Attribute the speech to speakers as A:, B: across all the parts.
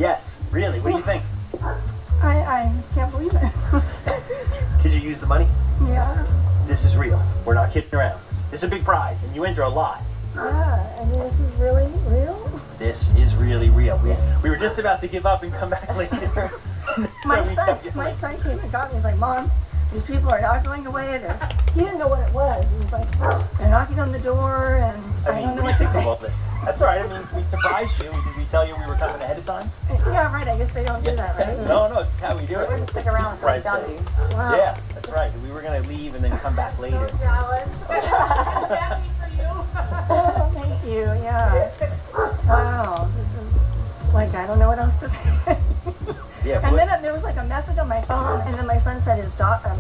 A: Yes, really. What do you think?
B: I just can't believe it.
A: Could you use the money?
B: Yeah.
A: This is real. We're not kidding around. It's a big prize, and you enter a lot.
B: Yeah, I mean, this is really real.
A: This is really real. We were just about to give up and come back later.
B: My son came and got me. He's like, Mom, these people are not going away. He didn't know what it was. He was like, they're knocking on the door, and I don't know what to say.
A: About this? That's all right. I mean, we surprised you. Did we tell you we were coming ahead of time?
B: Yeah, right. I guess they don't do that, right?
A: No, this is how we do it.
C: We're going to stick around until it's done, dude.
B: Wow.
A: Yeah, that's right. We were going to leave and then come back later.
C: Happy for you.
B: Oh, thank you. Yeah. Wow. This is like, I don't know what else to say.
A: Yeah,
B: and then there was like a message on my phone, and then my son said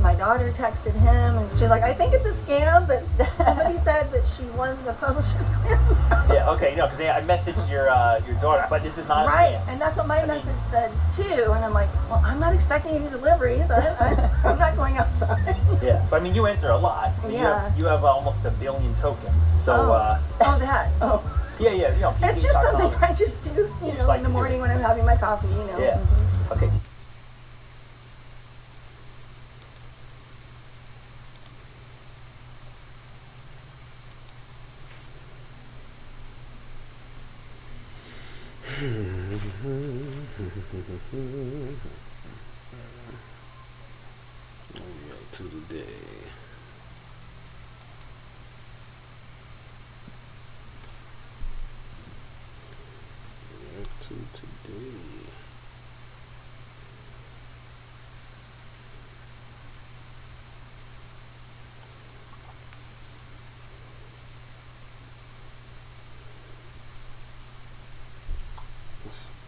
B: my daughter texted him, and she's like, I think it's a scam, but somebody said that she won the publisher's clearance.
A: Yeah, okay, no, because I messaged your daughter, but this is not a scam.
B: Right, and that's what my message said too, and I'm like, well, I'm not expecting any deliveries. I'm not going outside.
A: Yeah, but I mean, you enter a lot. I mean,
B: Yeah.
A: You have almost 1 billion tokens, so...
B: That. Oh.
A: Yeah, you know,
B: It's just something I just do, you know, in the morning when I'm having my coffee, you know.
A: Yeah. Okay.
D: To today. To today.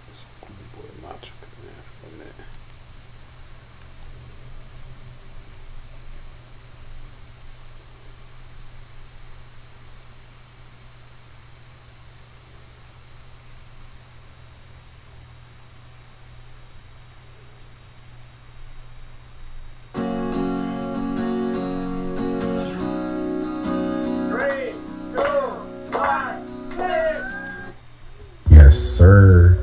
D: This cool boy Macho coming in for a minute.
E: Yes, sir.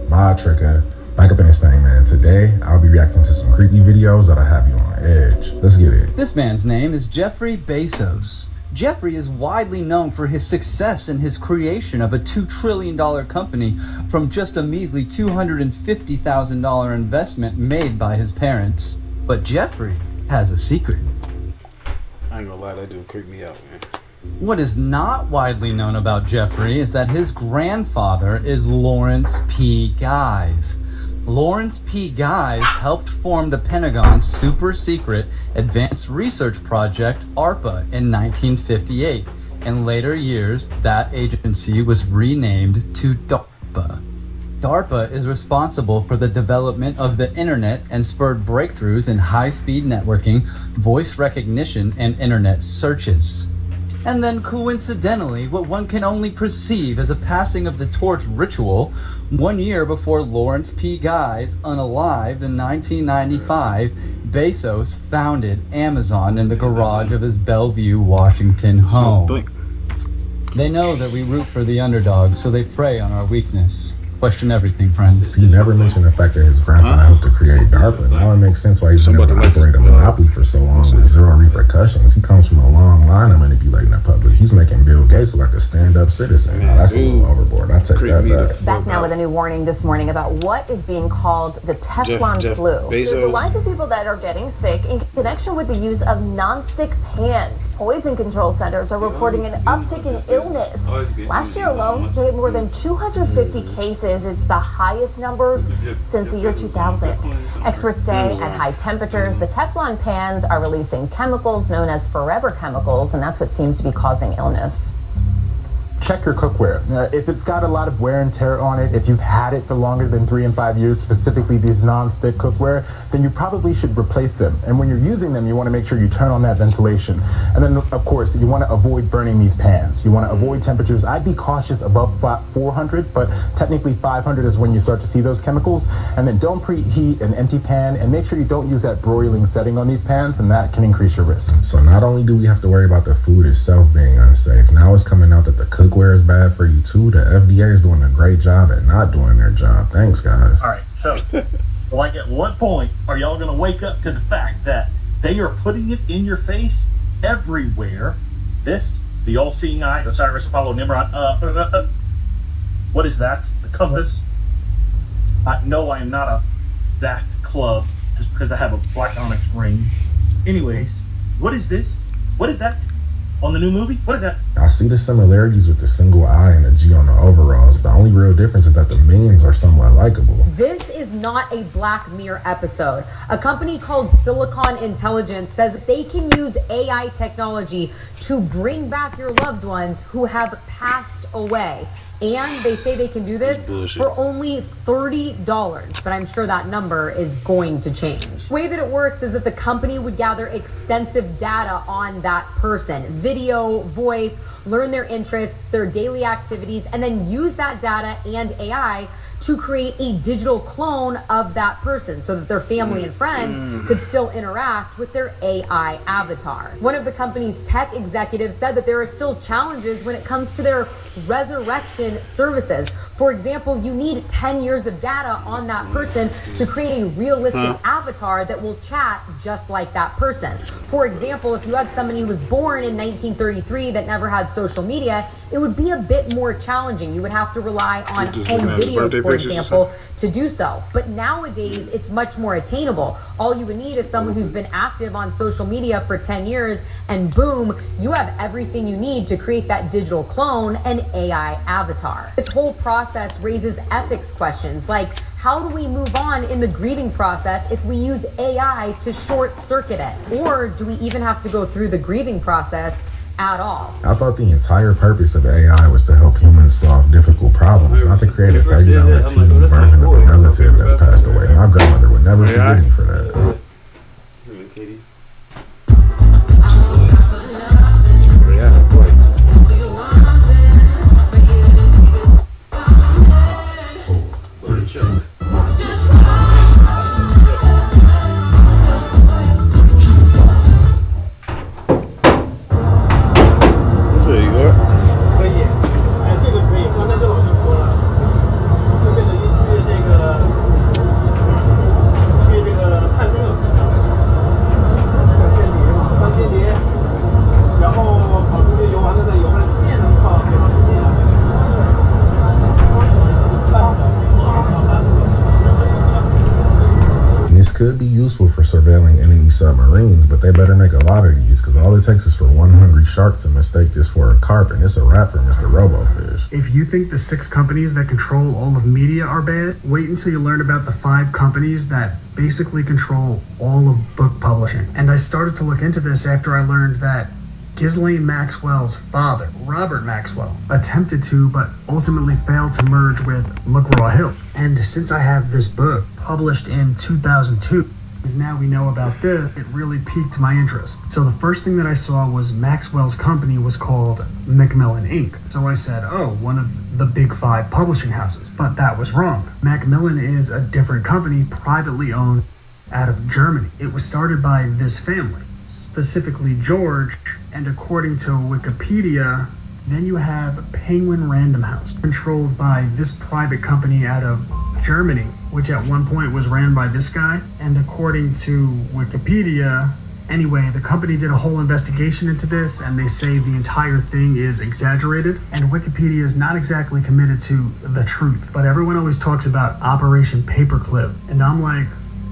E: My Trigger. Back up in this thing, man. Today, I'll be reacting to some creepy videos that'll have you on edge. Let's get it.
F: This man's name is Jeffrey Bezos. Jeffrey is widely known for his success in his creation of a $2 trillion company from just a measly $250,000 investment made by his parents. But Jeffrey has a secret.
D: I ain't gonna lie, that dude creeped me out, man.
F: What is not widely known about Jeffrey is that his grandfather is Lawrence P. Guise. Lawrence P. Guise helped form the Pentagon's super-secret Advanced Research Project, ARPA, in 1958. In later years, that agency was renamed to DARPA. DARPA is responsible for the development of the internet and spurred breakthroughs in high-speed networking, voice recognition, and internet searches. And then coincidentally, what one can only perceive as a passing of the torch ritual, 1 year before Lawrence P. Guise unalived in 1995, Bezos founded Amazon in the garage of his Bellevue, Washington home. They know that we root for the underdog, so they prey on our weakness. Question everything, friends.
E: He never mentioned the fact that his grandpa helped to create DARPA. Now it makes sense why he's been able to operate a monopoly for so long with zero repercussions. He comes from a long line of manipulating the public. He's making Bill Gates look like a stand-up citizen. Now, that's a little overboard. I take that back.
C: Back now with a new warning this morning about what is being called the Teflon flu. There's a lot of people that are getting sick in connection with the use of non-stick pans. Poison control centers are reporting an uptick in illness. Last year alone, they had more than 250 cases. It's the highest numbers since the year 2000. Experts say at high temperatures, the Teflon pans are releasing chemicals known as forever chemicals, and that's what seems to be causing illness.
G: Check your cookware. If it's got a lot of wear and tear on it, if you've had it for longer than 3 and 5 years, specifically these non-stick cookware, then you probably should replace them. And when you're using them, you want to make sure you turn on that ventilation. And then, of course, you want to avoid burning these pans. You want to avoid temperatures. I'd be cautious above 400, but technically 500 is when you start to see those chemicals. And then don't preheat an empty pan, and make sure you don't use that broiling setting on these pans, and that can increase your risk.
E: So not only do we have to worry about the food itself being unsafe, now it's coming out that the cook cookware is bad for you too. The FDA is doing a great job at not doing their job. Thanks, guys.
A: All right, so like at what point are y'all gonna wake up to the fact that they are putting it in your face everywhere? This, the all-seeing eye, Osiris, Apollo, Nimrod. What is that? The compass? No, I am not a that club just because I have a black onyx ring. Anyways, what is this? What is that? On the new movie? What is that?
E: I see the similarities with the single eye and the G on the overalls. The only real difference is that the minions are somewhat likable.
C: This is not a Black Mirror episode. A company called Silicon Intelligence says they can use AI technology to bring back your loved ones who have passed away. And they say they can do this for only $30, but I'm sure that number is going to change. The way that it works is that the company would gather extensive data on that person, video, voice, learn their interests, their daily activities, and then use that data and AI to create a digital clone of that person so that their family and friends could still interact with their AI avatar. One of the company's tech executives said that there are still challenges when it comes to their resurrection services. For example, you need 10 years of data on that person to create a realistic avatar that will chat just like that person. For example, if you had somebody who was born in 1933 that never had social media, it would be a bit more challenging. You would have to rely on home videos, for example, to do so. But nowadays, it's much more attainable. All you would need is someone who's been active on social media for 10 years, and boom, you have everything you need to create that digital clone and AI avatar. This whole process raises ethics questions like, how do we move on in the grieving process if we use AI to short circuit it? Or do we even have to go through the grieving process at all?
E: I thought the entire purpose of AI was to help humans solve difficult problems, not to create a $30 TV version of a relative that's passed away. My grandmother would never forgive me for that. Could be useful for surveilling enemy submarines, but they better make a lot of these, because all it takes is for one hungry shark to mistake this for a carp, and it's a wrap for Mr. Robofish.
H: If you think the 6 companies that control all of media are bad, wait until you learn about the 5 companies that basically control all of book publishing. And I started to look into this after I learned that Ghislaine Maxwell's father, Robert Maxwell, attempted to but ultimately failed to merge with McGraw-Hill. And since I have this book published in 2002, as now we know about this, it really piqued my interest. So the first thing that I saw was Maxwell's company was called Macmillan Inc. So I said, oh, one of the big 5 publishing houses. But that was wrong. Macmillan is a different company, privately owned out of Germany. It was started by this family, specifically George, and according to Wikipedia, then you have Penguin Random House, controlled by this private company out of Germany, which at one point was ran by this guy. And according to Wikipedia, anyway, the company did a whole investigation into this, and they say the entire thing is exaggerated, and Wikipedia is not exactly committed to the truth. But everyone always talks about Operation Paperclip, and I'm like,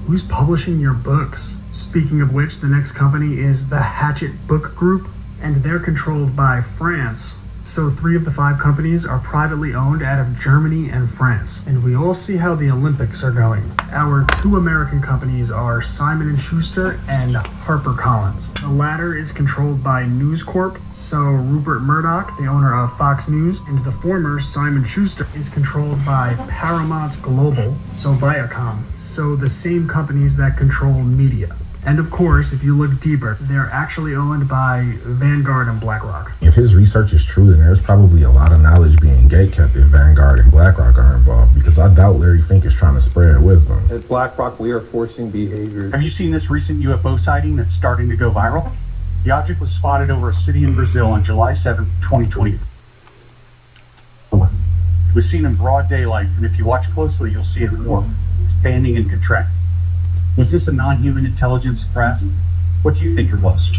H: who's publishing your books? Speaking of which, the next company is the Hachette Book Group, and they're controlled by France. So 3 of the 5 companies are privately owned out of Germany and France. And we all see how the Olympics are going. Our 2 American companies are Simon & Schuster and HarperCollins. The latter is controlled by News Corp, so Rupert Murdoch, the owner of Fox News, and the former, Simon & Schuster, is controlled by Paramount Global, so Viacom. So the same companies that control media. And of course, if you look deeper, they're actually owned by Vanguard and BlackRock.
E: If his research is true, then there's probably a lot of knowledge being gatekept if Vanguard and BlackRock are involved, because I doubt Larry Fink is trying to spread wisdom.
I: At BlackRock, we are forcing behaviors.
J: Have you seen this recent UFO sighting that's starting to go viral? The object was spotted over a city in Brazil on July 7th, 2020. It was seen in broad daylight, and if you watch closely, you'll see it morph, expanding and contract. Was this a non-human intelligence craft? What do you think it was?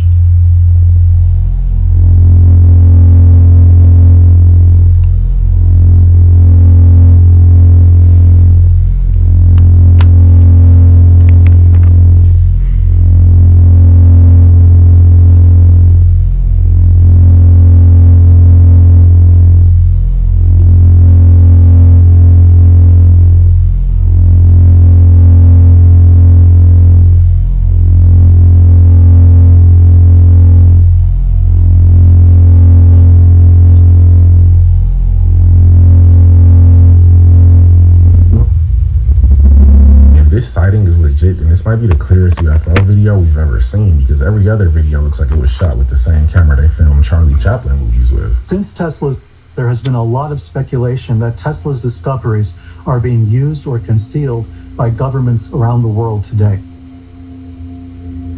E: This sighting is legit, and this might be the clearest UFO video we've ever seen, because every other video looks like it was shot with the same camera they filmed Charlie Chaplin movies with.
K: Since Tesla's, there has been a lot of speculation that Tesla's discoveries are being used or concealed by governments around the world today.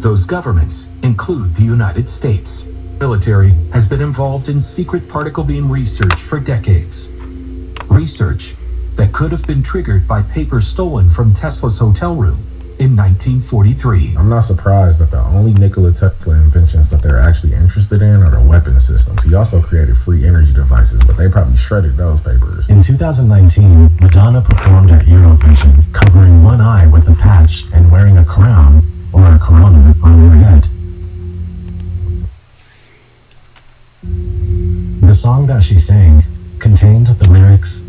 L: Those governments include the United States. The military has been involved in secret particle beam research for decades. Research that could have been triggered by papers stolen from Tesla's hotel room in 1943.
E: I'm not surprised that the only Nikola Tesla inventions that they're actually interested in are the weapon systems. He also created free energy devices, but they probably shredded those papers.
M: In 2019, Madonna performed at Eurovision, covering one eye with a patch and wearing a crown or a corona on her head. The song that she sang contained the lyrics,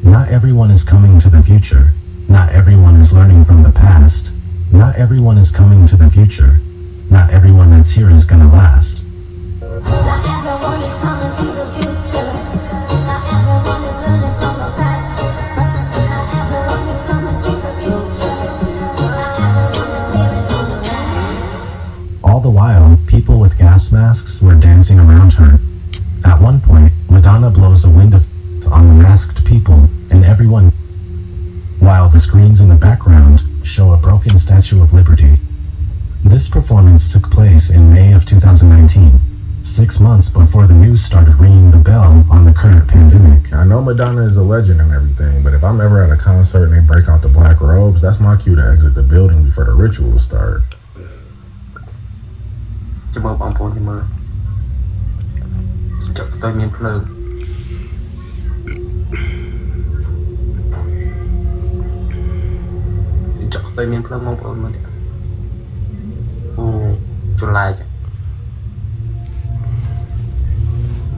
M: "Not everyone is coming to the future. Not everyone is learning from the past. Not everyone is coming to the future. Not everyone that's here is gonna last."
N: Not everyone is coming to the future. Not everyone is learning from the past. Not everyone is coming to the future. Not everyone that's here is gonna last.
M: All the while, people with gas masks were dancing around her. At one point, Madonna blows a wind of on the masked people and everyone, while the screens in the background show a broken Statue of Liberty. This performance took place in May of 2019, 6 months before the news started ringing the bell on the current pandemic.
E: I know Madonna is a legend and everything, but if I'm ever at a concert and they break out the black robes, that's my cue to exit the building before the rituals start.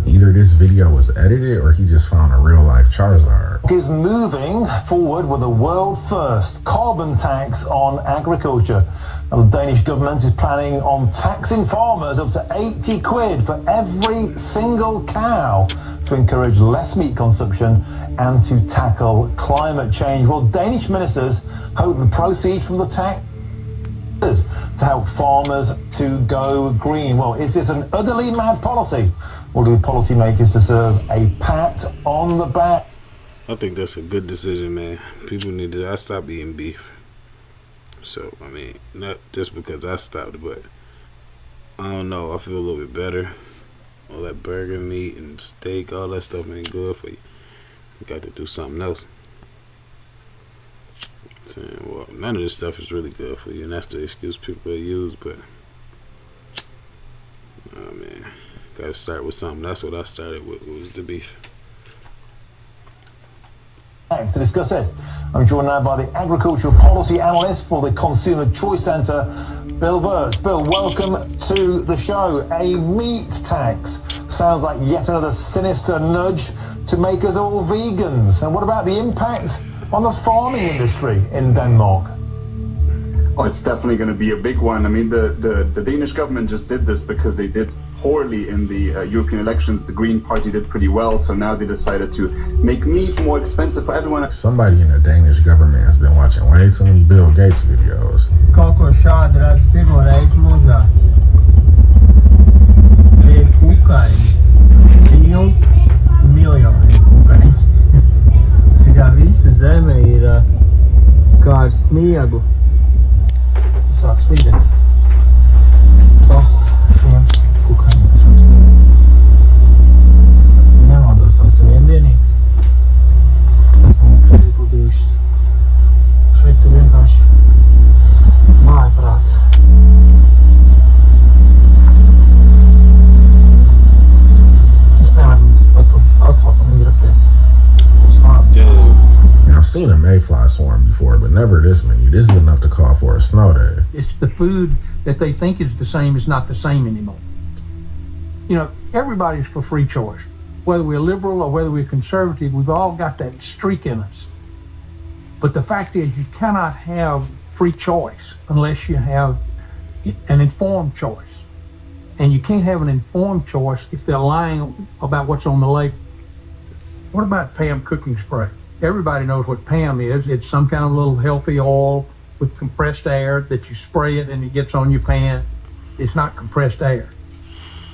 E: Either this video was edited or he just found a real life Charizard.
O: Is moving forward with a world first carbon tax on agriculture. Now, the Danish government is planning on taxing farmers up to 80 quid for every single cow to encourage less meat consumption and to tackle climate change. Well, Danish ministers hope the proceeds from the tax to help farmers to go green. Well, is this an utterly mad policy, or do policymakers deserve a pat on the back?
D: I think that's a good decision, man. People need to. I stopped eating beef. So, I mean, not just because I stopped, but I don't know. I feel a little bit better. All that burger meat and steak, all that stuff ain't good for you. You got to do something else. Saying, well, none of this stuff is really good for you, and that's the excuse people use, but oh man, gotta start with something. That's what I started with, was the beef.
O: To discuss it, I'm joined now by the agricultural policy analyst for the Consumer Choice Centre, Bill Wirtz. Bill, welcome to the show. A meat tax sounds like yet another sinister nudge to make us all vegans. And what about the impact on the farming industry in Denmark?
P: Oh, it's definitely going to be a big one. I mean, the Danish government just did this because they did poorly in the European elections. The Green Party did pretty well, so now they decided to make meat more expensive for everyone.
E: Somebody in the Danish government has been watching way too many Bill Gates videos.
Q: Kako šadrac pivo reizmuza. Tie kukaiņi. Miljoni kukaiņi. Tikai visa zeme ir kā ar sniegu. Sāk slīdēt. Šiem kukaiņiem taču slīdēt. Nemaldos, tas ir viendienīgs.
E: mayfly swarm before, but never this many. This is enough to call for a snow day.
R: It's the food that they think is the same is not the same anymore. You know, everybody's for free choice. Whether we're liberal or whether we're conservative, we've all got that streak in us. But the fact is, you cannot have free choice unless you have an informed choice. And you can't have an informed choice if they're lying about what's on the label. What about Pam cooking spray? Everybody knows what Pam is. It's some kind of little healthy oil with compressed air that you spray it and it gets on your pan. It's not compressed air.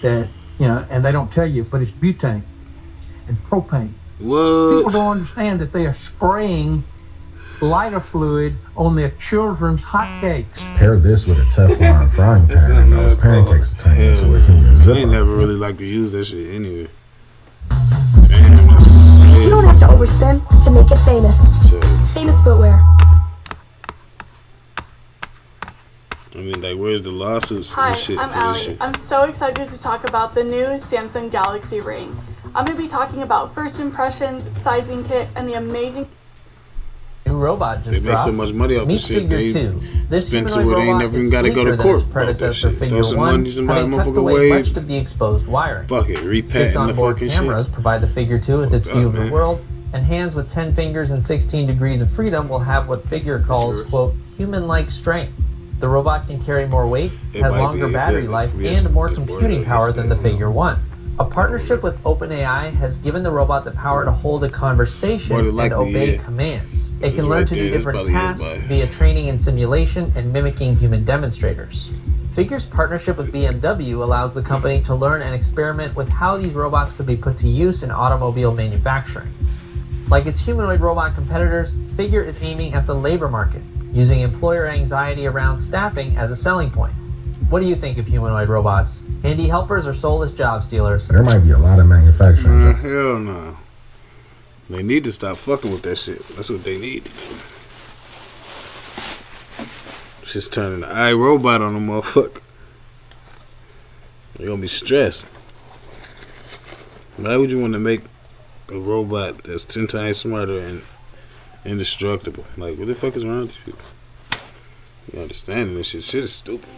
R: That, you know, and they don't tell you, but it's butane and propane.
D: What?
R: People don't understand that they are spraying lighter fluid on their children's hot cakes.
E: Pair this with a Teflon frying pan and those pancakes turn into a human zipper.
D: I ain't never really like to use that shit anyway.
S: You don't have to overspend to make it famous. Famous footwear.
D: I mean, like, where's the lawsuits
T: Hi,
D: and shit?
T: I'm Allie. I'm so excited to talk about the new Samsung Galaxy Ring. I'm going to be talking about first impressions, sizing kit, and the amazing
U: new robot just
D: they make
U: dropped.
D: so much money off
U: Meet
D: this shit.
U: Figure
D: They
U: 2. This
D: spend to
U: humanoid
D: where they ain't
U: robot
D: never even
U: is
D: got to go to
U: sleeker than
D: court.
U: its predecessor
D: Throw
U: Figure
D: some
U: 1,
D: money, somebody
U: having tucked
D: motherfucker
U: away
D: wave.
U: much of the exposed wiring.
D: Fuck it, repat
U: 6
D: the
U: onboard
D: fucking
U: cameras
D: shit.
U: provide the Figure 2 with its view of the
D: man.
U: world, and hands with 10 fingers and 16 degrees of freedom will have what Figure calls, quote, human-like strength. The robot can carry more weight,
D: It
U: has
D: might
U: longer
D: be,
U: battery
D: yeah,
U: life,
D: yes,
U: and more
D: it's
U: computing
D: borderline,
U: power
D: yes,
U: than the Figure 1. A partnership with OpenAI has given the robot the power to hold a conversation
D: Borderline,
U: and obey
D: yeah.
U: commands. It
D: It's
U: can learn
D: right
U: to
D: there,
U: do
D: it's
U: different
D: probably
U: tasks
D: nearby.
U: via training and simulation and mimicking human demonstrators. Figure's partnership with BMW allows the company to learn and experiment with how these robots could be put to use in automobile manufacturing. Like its humanoid robot competitors, Figure is aiming at the labor market, using employer anxiety around staffing as a selling point. What do you think of humanoid robots? Handy helpers or soulless job stealers?
E: There might be a lot of manufacturing.
D: Hell no. They need to stop fucking with that shit. That's what they need to do. Just turning the iRobot on a motherfucker. They're gonna be stressed. Why would you want to make a robot that's 10 times smarter and indestructible? Like, what the fuck is wrong with you people? You understanding this shit? Shit is stupid.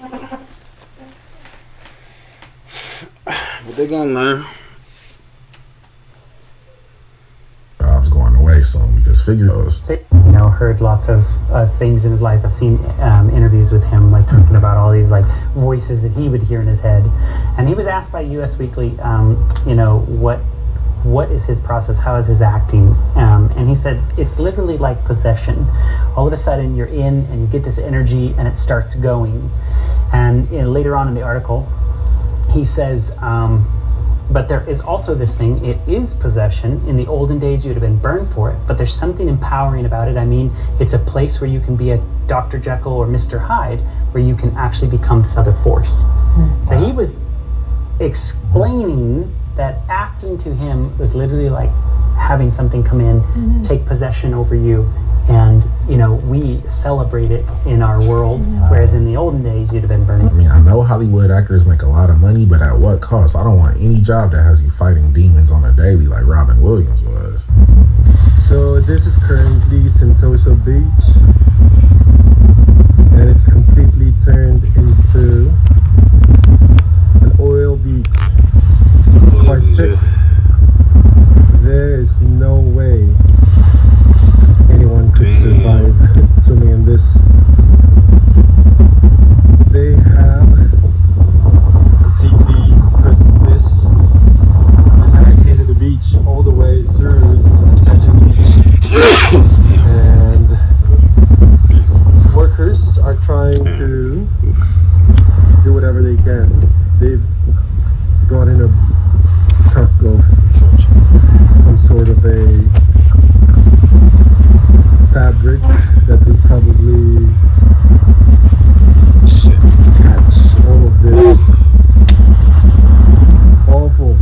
D: But they gonna learn.
E: Jobs going away soon because Figure goes.
V: You know, heard lots of things in his life. I've seen interviews with him, like talking about all these like voices that he would hear in his head. And he was asked by US Weekly, you know, what is his process? How is his acting? And he said it's literally like possession. All of a sudden, you're in and you get this energy, and it starts going. And later on in the article, he says, but there is also this thing, it is possession. In the olden days, you'd have been burned for it, but there's something empowering about it. I mean, it's a place where you can be a Dr. Jekyll or Mr. Hyde, where you can actually become this other force. So he was explaining that acting to him was literally like having something come in, take possession over you. And, you know, we celebrate it in our world, whereas in the olden days, you'd have been burned.
E: I mean, I know Hollywood actors make a lot of money, but at what cost? I don't want any job that has you fighting demons on a daily like Robin Williams was.
Q: So this is currently Sentosa Beach, and it's completely turned into an oil beach. Quite thick. There is no way anyone could survive swimming in this. They have completely put this and barricaded the beach all the way through the detention beach. And workers are trying to do whatever they can. They've got in a truck of some sort of a fabric that would probably catch all of this awful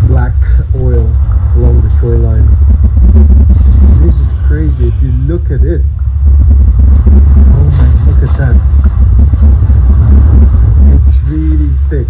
Q: black oil along the shoreline. This is crazy. If you look at it, oh my, look at that. It's really thick.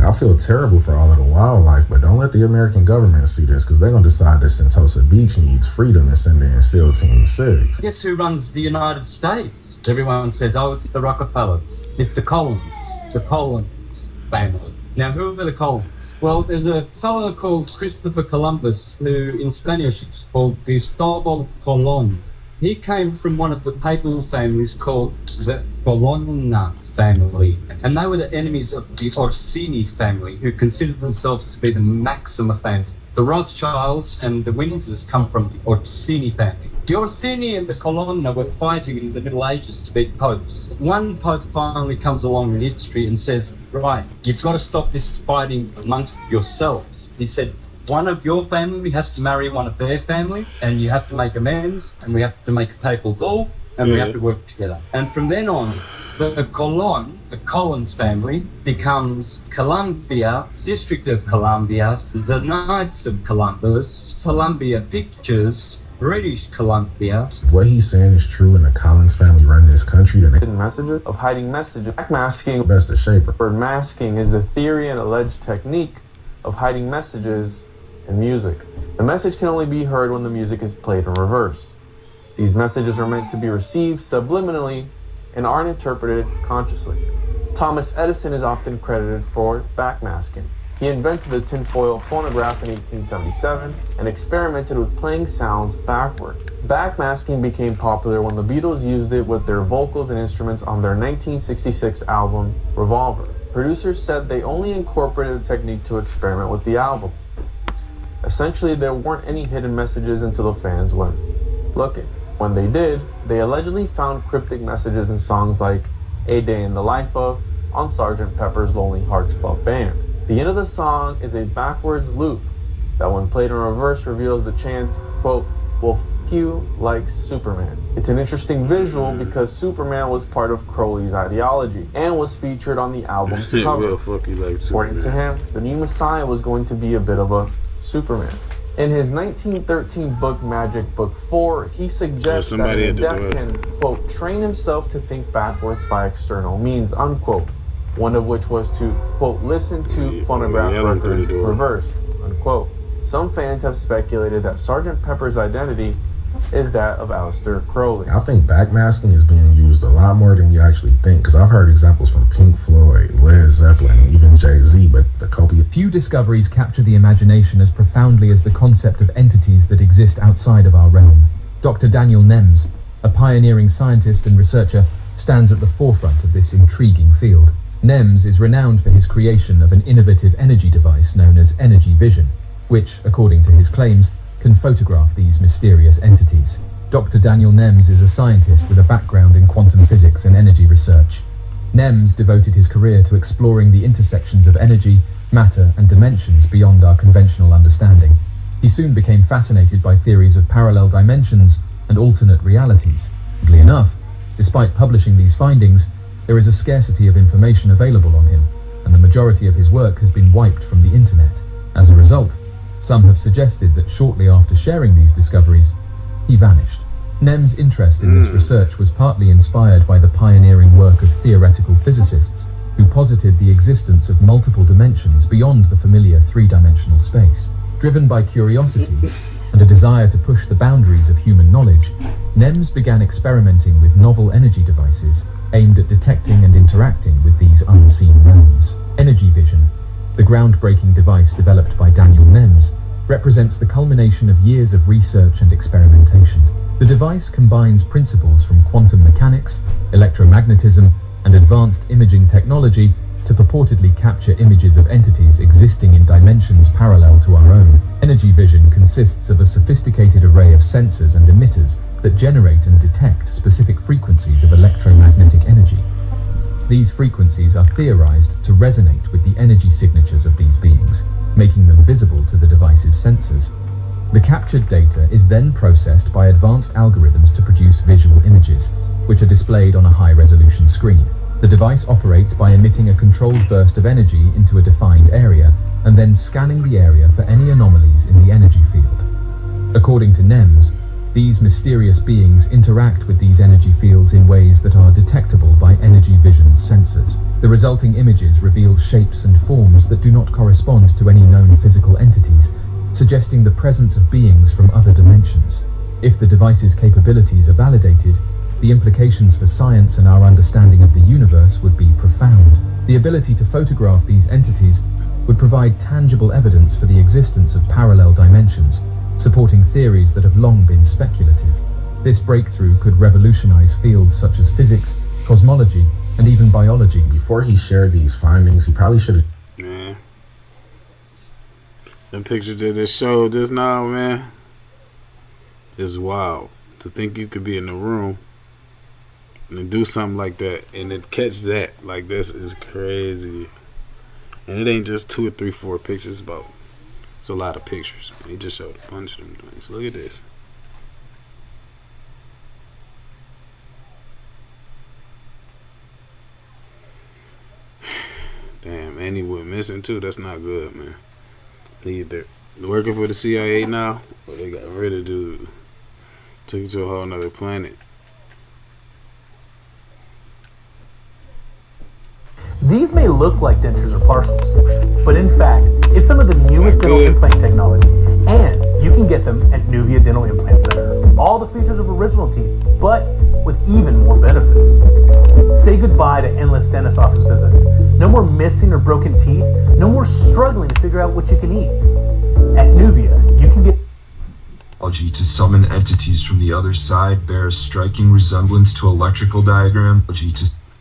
E: I I feel terrible for all of the wildlife, but don't let the American government see this, because they're going to decide that Sentosa Beach needs freedom and send in SEAL Team 6.
B: Guess who runs the United States? Everyone says, oh, it's the Rockefellers. It's the Collins family. Now, who are the Collins? Well, there's a fellow called Christopher Columbus, who in Spanish is called Gustavo Colón. He came from one of the papal families called the Colonna family, and they were the enemies of the Orsini family, who considered themselves to be the Maxima family. The Rothschilds and the Windsors come from the Orsini family. The Orsini and the Colonna were fighting in the Middle Ages to be popes. One pope finally comes along in history and says, right, you've got to stop this fighting amongst yourselves. He said, one of your family has to marry one of their family, and you have to make amends, and we have to make a papal bull, and we have to work together. And from then on, the Collins family, becomes Columbia, District of Columbia, the Knights of Columbus, Columbia Pictures, British Columbia.
E: What he's saying is true, and the Collins family run this country. The
F: messages of hiding messages. Backmasking.
E: Best of shaper.
F: Word masking is the theory and alleged technique of hiding messages in music. The message can only be heard when the music is played in reverse. These messages are meant to be received subliminally and aren't interpreted consciously. Thomas Edison is often credited for backmasking. He invented the tinfoil phonograph in 1877 and experimented with playing sounds backward. Backmasking became popular when the Beatles used it with their vocals and instruments on their 1966 album, Revolver. Producers said they only incorporated the technique to experiment with the album. Essentially, there weren't any hidden messages until the fans went looking. When they did, they allegedly found cryptic messages in songs like A Day in the Life of on Sgt. Pepper's Lonely Hearts Club Band. The end of the song is a backwards loop that when played in reverse reveals the chant, quote, "Well, f*** you like Superman." It's an interesting visual because Superman was part of Crowley's ideology and was featured on the album's cover. According to him, the new Messiah was going to be a bit of a Superman. In his 1913 book Magic Book 4, he suggests that an adept can, quote, train himself to think backwards by external means, unquote. One of which was to, quote, listen to phonograph records reversed, unquote. Some fans have speculated that Sgt. Pepper's identity is that of Aleister Crowley.
E: I think backmasking is being used a lot more than we actually think, because I've heard examples from Pink Floyd, Led Zeppelin, and even Jay-Z, but the copious...
W: Few discoveries capture the imagination as profoundly as the concept of entities that exist outside of our realm. Dr. Daniel Nems, a pioneering scientist and researcher, stands at the forefront of this intriguing field. Nems is renowned for his creation of an innovative energy device known as energy vision, which, according to his claims, can photograph these mysterious entities. Dr. Daniel Nems is a scientist with a background in quantum physics and energy research. Nems devoted his career to exploring the intersections of energy, matter, and dimensions beyond our conventional understanding. He soon became fascinated by theories of parallel dimensions and alternate realities. Oddly enough, despite publishing these findings, there is a scarcity of information available on him, and the majority of his work has been wiped from the internet. As a result, some have suggested that shortly after sharing these discoveries, he vanished. Nems' interest in this research was partly inspired by the pioneering work of theoretical physicists who posited the existence of multiple dimensions beyond the familiar three-dimensional space. Driven by curiosity and a desire to push the boundaries of human knowledge, Nems began experimenting with novel energy devices aimed at detecting and interacting with these unseen realms. Energy vision, the groundbreaking device developed by Daniel Nems, represents the culmination of years of research and experimentation. The device combines principles from quantum mechanics, electromagnetism, and advanced imaging technology to purportedly capture images of entities existing in dimensions parallel to our own. Energy vision consists of a sophisticated array of sensors and emitters that generate and detect specific frequencies of electromagnetic energy. These frequencies are theorized to resonate with the energy signatures of these beings, making them visible to the device's sensors. The captured data is then processed by advanced algorithms to produce visual images, which are displayed on a high-resolution screen. The device operates by emitting a controlled burst of energy into a defined area, and then scanning the area for any anomalies in the energy field. According to Nems, These mysterious beings interact with these energy fields in ways that are detectable by energy vision's sensors. The resulting images reveal shapes and forms that do not correspond to any known physical entities, suggesting the presence of beings from other dimensions. If the device's capabilities are validated, the implications for science and our understanding of the universe would be profound. The ability to photograph these entities would provide tangible evidence for the existence of parallel dimensions, supporting theories that have long been speculative. This breakthrough could revolutionize fields such as physics, cosmology, and even biology.
E: Before he shared these findings, he probably should have...
D: Man. The picture that they showed just now, man, is wild. To think you could be in the room and do something like that and then catch that, like, this is crazy. And it ain't just 2 or 3, 4 pictures, it's a lot of pictures. He just showed a bunch of them things. Look at this. Damn, and he went missing too. That's not good, man. He either working for the CIA now, or they got rid of dude. Took him to a whole nother planet.
A: These may look like dentures or partials, but in fact, it's some of the newest dental implant technology, and you can get them at Nuvia Dental Implant Center. All the features of original teeth, but with even more benefits. Say goodbye to endless dentist office visits. No more missing or broken teeth. No more struggling to figure out what you can eat. At Nuvia, you can get
C: to summon entities from the other side bear a striking resemblance to electrical diagram.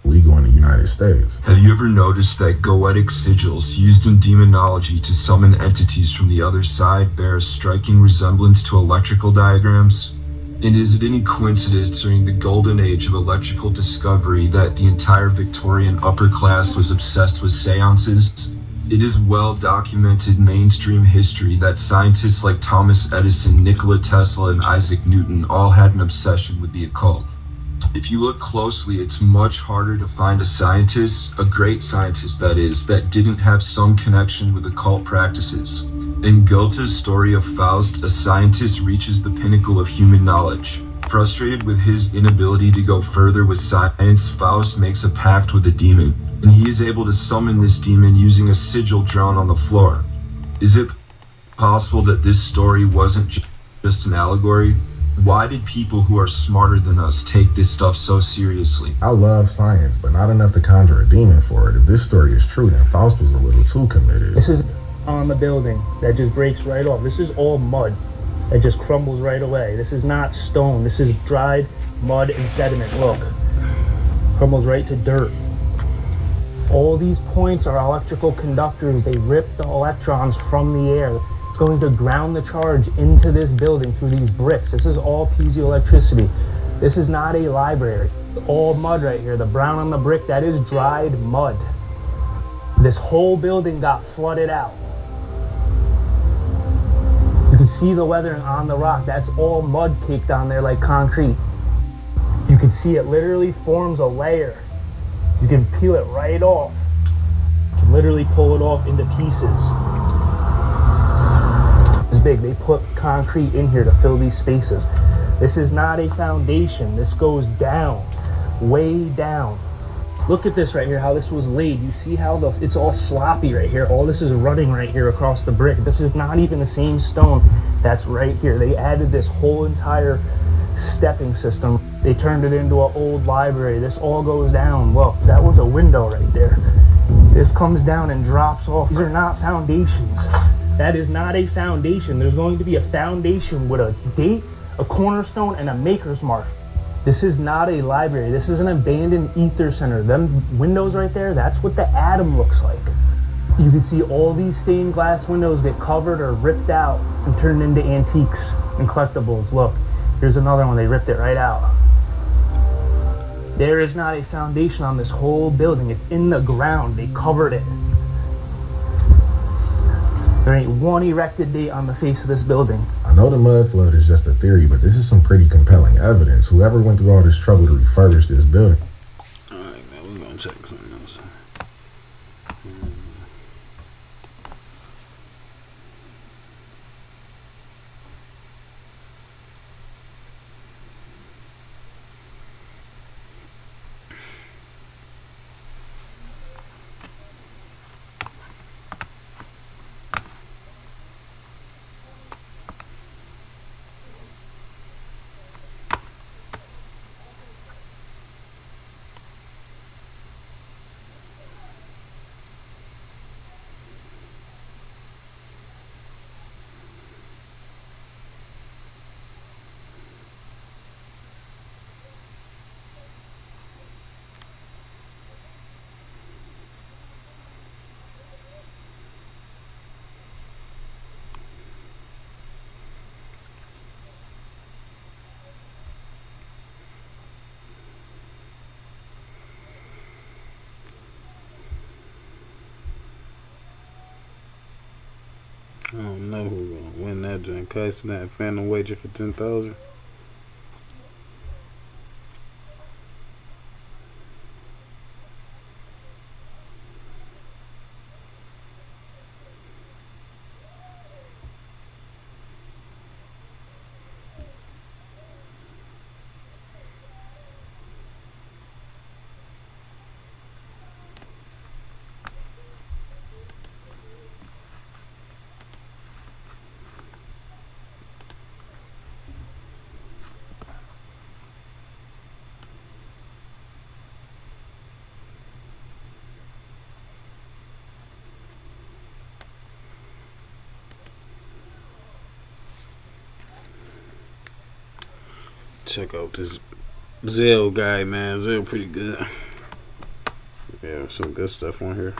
E: Legal in the United States.
C: Have you ever noticed that goetic sigils used in demonology to summon entities from the other side bear a striking resemblance to electrical diagrams? And is it any coincidence during the golden age of electrical discovery that the entire Victorian upper class was obsessed with seances? It is well documented mainstream history that scientists like Thomas Edison, Nikola Tesla, and Isaac Newton all had an obsession with the occult. If you look closely, it's much harder to find a scientist, a great scientist that is, that didn't have some connection with occult practices. In Goethe's story of Faust, a scientist reaches the pinnacle of human knowledge. Frustrated with his inability to go further with science, Faust makes a pact with a demon, and he is able to summon this demon using a sigil drawn on the floor. Is it possible that this story wasn't just an allegory? Why did people who are smarter than us take this stuff so seriously?
E: I love science, but not enough to conjure a demon for it. If this story is true, then Faust was a little too committed.
G: This is on the building that just breaks right off. This is all mud that just crumbles right away. This is not stone. This is dried mud and sediment. Look, crumbles right to dirt. All these points are electrical conductors. They rip the electrons from the air. It's going to ground the charge into this building through these bricks. This is all piezoelectricity. This is not a library. All mud right here. The brown on the brick, that is dried mud. This whole building got flooded out. You can see the weathering on the rock. That's all mud caked on there like concrete. You can see it literally forms a layer. You can peel it right off. You can literally pull it off into pieces. It's big. They put concrete in here to fill these spaces. This is not a foundation. This goes down, way down. Look at this right here, how this was laid. You see how it's all sloppy right here. All this is running right here across the brick. This is not even the same stone that's right here. They added this whole entire stepping system. They turned it into an old library. This all goes down. Well, that was a window right there. This comes down and drops off. These are not foundations. That is not a foundation. There's going to be a foundation with a date, a cornerstone, and a maker's mark. This is not a library. This is an abandoned ether center. Them windows right there, that's what the atom looks like. You can see all these stained glass windows get covered or ripped out and turned into antiques and collectibles. Look, here's another one. They ripped it right out. There is not a foundation on this whole building. It's in the ground. They covered it. There ain't one erected date on the face of this building.
E: I know the mud flood is just a theory, but this is some pretty compelling evidence. Whoever went through all this trouble to refurbish this building.
D: Alright, man, we're gonna check something else. I don't know who gonna win that joint. Tyson that Phantom wager for 10,000. Check out this Zell guy, man. Zell pretty good. Yeah, some good stuff on here.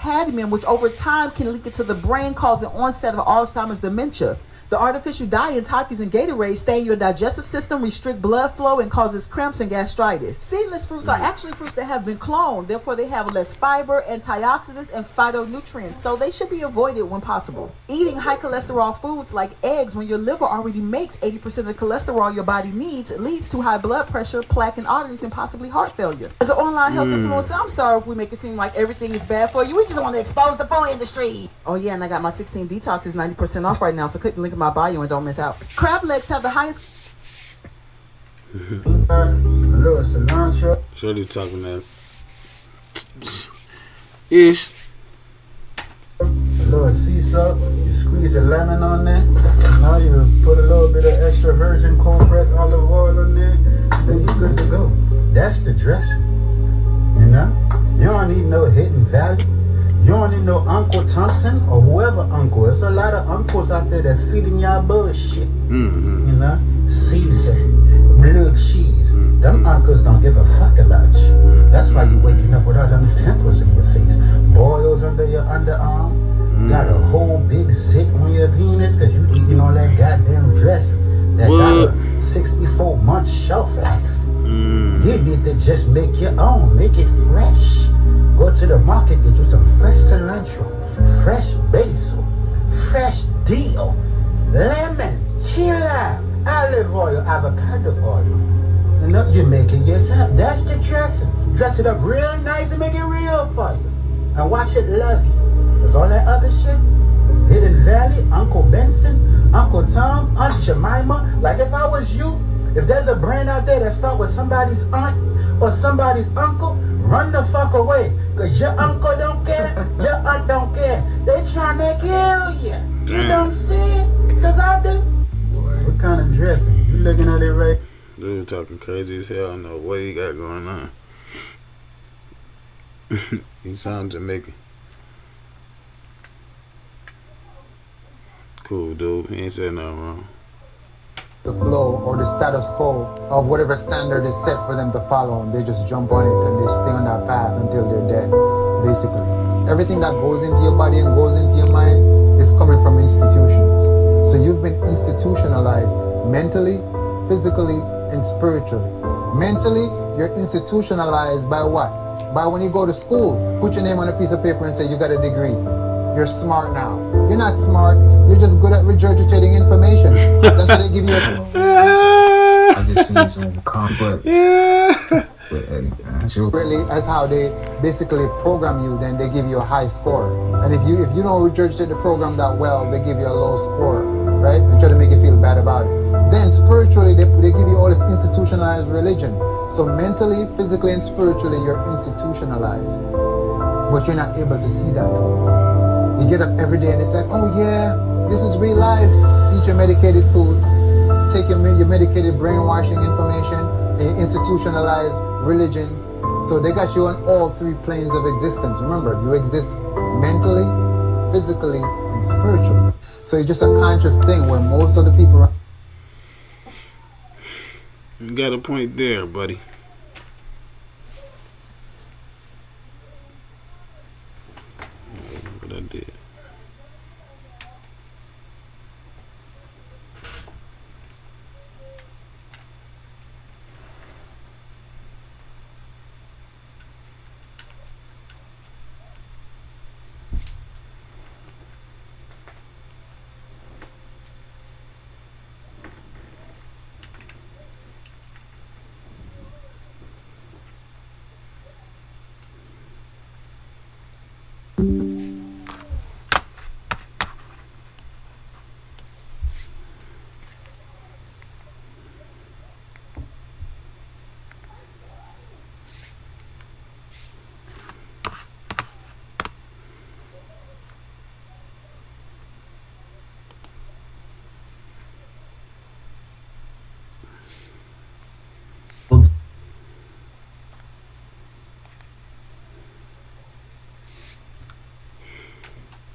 H: Cadmium, which over time can leak into the brain, causing onset of Alzheimer's dementia. The artificial dye in Takis and Gatorade stain your digestive system, restrict blood flow, and causes cramps and gastritis. Seedless fruits are actually fruits that have been cloned, therefore they have less fiber, antioxidants, and phytonutrients, so they should be avoided when possible. Eating high cholesterol foods like eggs when your liver already makes 80% of the cholesterol your body needs leads to high blood pressure, plaque in arteries, and possibly heart failure. As an online health influencer, I'm sorry if we make it seem like everything is bad for you. We just want to expose the food industry. Oh yeah, and I got my 16 detoxes 90% off right now, so click the link in my bio and don't miss out. Crab legs have the highest.
I: Little cilantro.
D: Shorty talking that. Ish.
I: A little sea salt. You squeeze a lemon on there. And now you put a little bit of extra virgin cold pressed olive oil on there. Then you're good to go. That's the dressing. You know? You don't need no Hidden Valley. You don't need no Uncle Thompson or whoever uncle. There's a lot of uncles out there that's feeding y'all bullshit. You know? Caesar, blue cheese. Them uncles don't give a fuck about you. That's why you waking up with all them pimples in your face. Boils under your underarm. Got a whole big zit on your penis because you eating all that goddamn dressing. That got a 64-month shelf life. You need to just make your own. Make it fresh. Go to the market, get you some fresh cilantro, fresh basil, fresh dill, lemon, key lime, olive oil, avocado oil. You know, you make it yourself. That's the dressing. Dress it up real nice and make it real for you. And watch it love you. There's all that other shit. Hidden Valley, Uncle Benson, Uncle Tom, Aunt Jemima. Like if I was you, if there's a brand out there that start with somebody's aunt or somebody's uncle, run the fuck away. Cause your uncle don't care, your aunt don't care. They trying to kill you. You don't see it? Cause I do. What kind of dressing? You looking at it right?
D: Dude talking crazy as hell. I don't know what he got going on. He sounds Jamaican. Cool, dude. He ain't said nothing wrong.
J: The flow or the status quo of whatever standard is set for them to follow, and they just jump on it and they stay on that path until they're dead, basically. Everything that goes into your body and goes into your mind is coming from institutions. So you've been institutionalized mentally, physically, and spiritually. Mentally, you're institutionalized by what? By when you go to school, put your name on a piece of paper and say you got a degree. You're smart now. You're not smart. You're just good at regurgitating information. That's what they give you.
X: I just seen some complex.
J: Really, that's how they basically program you. Then they give you a high score. And if you don't regurgitate the program that well, they give you a low score, right? And try to make you feel bad about it. Then spiritually, they give you all this institutionalized religion. So mentally, physically, and spiritually, you're institutionalized. But you're not able to see that though. You get up every day and it's like, oh yeah, this is real life. Eat your medicated food, take your medicated brainwashing information, and institutionalized religions. So they got you on all three planes of existence. Remember, you exist mentally, physically, and spiritually. So it's just a conscious thing where most of the people...
D: You got a point there, buddy. What I did.